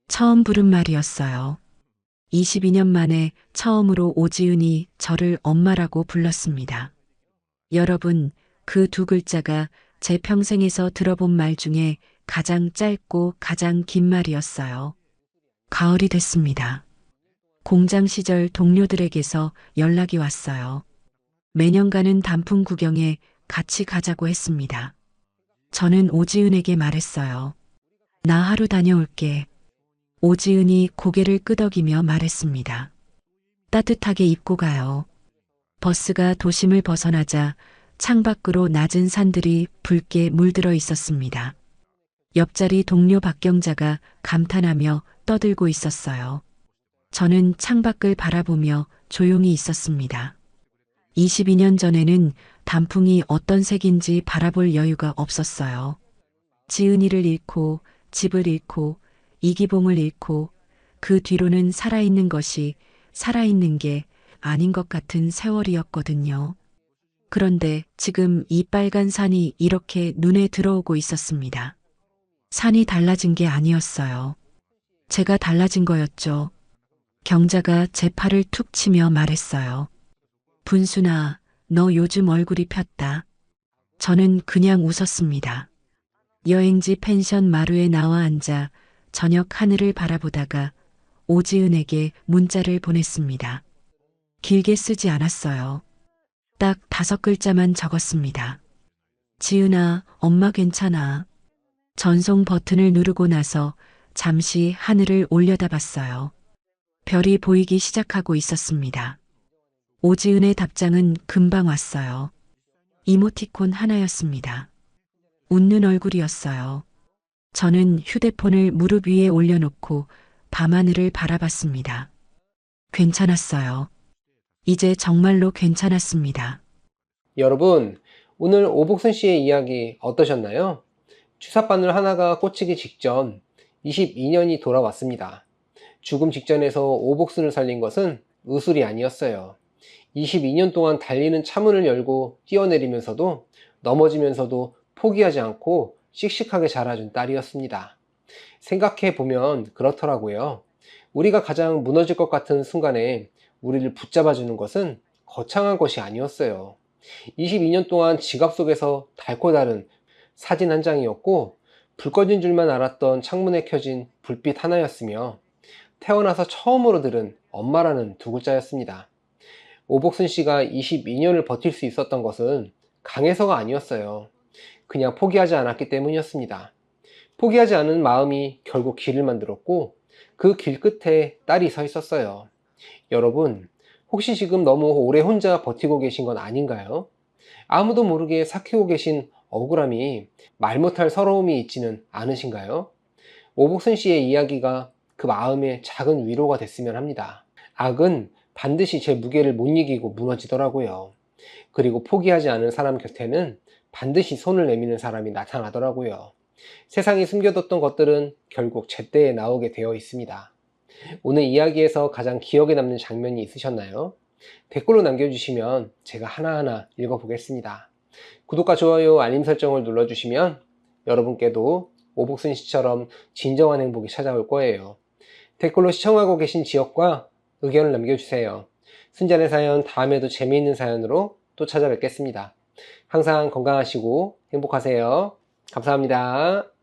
처음 부른 말이었어요. 22년 만에 처음으로 오지은이 저를 엄마라고 불렀습니다. 여러분, 그 2글자가 제 평생에서 들어본 말 중에 가장 짧고 가장 긴 말이었어요. 가을이 됐습니다. 공장 시절 동료들에게서 연락이 왔어요. 매년 가는 단풍 구경에 같이 가자고 했습니다. 저는 오지은에게 말했어요. 나 하루 다녀올게. 오지은이 고개를 끄덕이며 말했습니다. 따뜻하게 입고 가요. 버스가 도심을 벗어나자 창밖으로 낮은 산들이 붉게 물들어 있었습니다. 옆자리 동료 박경자가 감탄하며 떠들고 있었어요. 저는 창밖을 바라보며 조용히 있었습니다. 22년 전에는 단풍이 어떤 색인지 바라볼 여유가 없었어요. 지은이를 잃고 집을 잃고 이기봉을 잃고 그 뒤로는 살아있는 것이 살아있는 게 아닌 것 같은 세월이었거든요. 그런데 지금 이 빨간 산이 이렇게 눈에 들어오고 있었습니다. 산이 달라진 게 아니었어요. 제가 달라진 거였죠. 경자가 제 팔을 툭 치며 말했어요. 분순아, 너 요즘 얼굴이 폈다. 저는 그냥 웃었습니다. 여행지 펜션 마루에 나와 앉아 저녁 하늘을 바라보다가 오지은에게 문자를 보냈습니다. 길게 쓰지 않았어요. 딱 5글자만 적었습니다. 지은아, 엄마 괜찮아. 전송 버튼을 누르고 나서 잠시 하늘을 올려다봤어요. 별이 보이기 시작하고 있었습니다. 오지은의 답장은 금방 왔어요. 이모티콘 하나였습니다. 웃는 얼굴이었어요. 저는 휴대폰을 무릎 위에 올려놓고 밤하늘을 바라봤습니다. 괜찮았어요. 이제 정말로 괜찮았습니다. 여러분, 오늘 오복순 씨의 이야기 어떠셨나요? 주삿바늘 하나가 꽂히기 직전 22년이 돌아왔습니다. 죽음 직전에서 오복순을 살린 것은 의술이 아니었어요. 22년 동안 달리는 차문을 열고 뛰어내리면서도 넘어지면서도 포기하지 않고 씩씩하게 자라준 딸이었습니다. 생각해보면 그렇더라고요. 우리가 가장 무너질 것 같은 순간에 우리를 붙잡아주는 것은 거창한 것이 아니었어요. 22년 동안 지갑 속에서 달고 다른 사진 한 장이었고, 불 꺼진 줄만 알았던 창문에 켜진 불빛 하나였으며, 태어나서 처음으로 들은 엄마라는 두 글자였습니다. 오복순 씨가 22년을 버틸 수 있었던 것은 강해서가 아니었어요. 그냥 포기하지 않았기 때문이었습니다. 포기하지 않은 마음이 결국 길을 만들었고, 그 길 끝에 딸이 서 있었어요. 여러분, 혹시 지금 너무 오래 혼자 버티고 계신 건 아닌가요? 아무도 모르게 삭히고 계신 억울함이 말 못할 서러움이 있지는 않으신가요? 오복순 씨의 이야기가 그 마음에 작은 위로가 됐으면 합니다. 악은 반드시 제 무게를 못 이기고 무너지더라고요. 그리고 포기하지 않은 사람 곁에는 반드시 손을 내미는 사람이 나타나더라고요. 세상에 숨겨뒀던 것들은 결국 제때에 나오게 되어 있습니다. 오늘 이야기에서 가장 기억에 남는 장면이 있으셨나요? 댓글로 남겨주시면 제가 하나하나 읽어보겠습니다. 구독과 좋아요, 알림 설정을 눌러주시면 여러분께도 오복순 씨처럼 진정한 행복이 찾아올 거예요. 댓글로 시청하고 계신 지역과 의견을 남겨주세요. 순잔의 사연 다음에도 재미있는 사연으로 또 찾아뵙겠습니다. 항상 건강하시고 행복하세요. 감사합니다.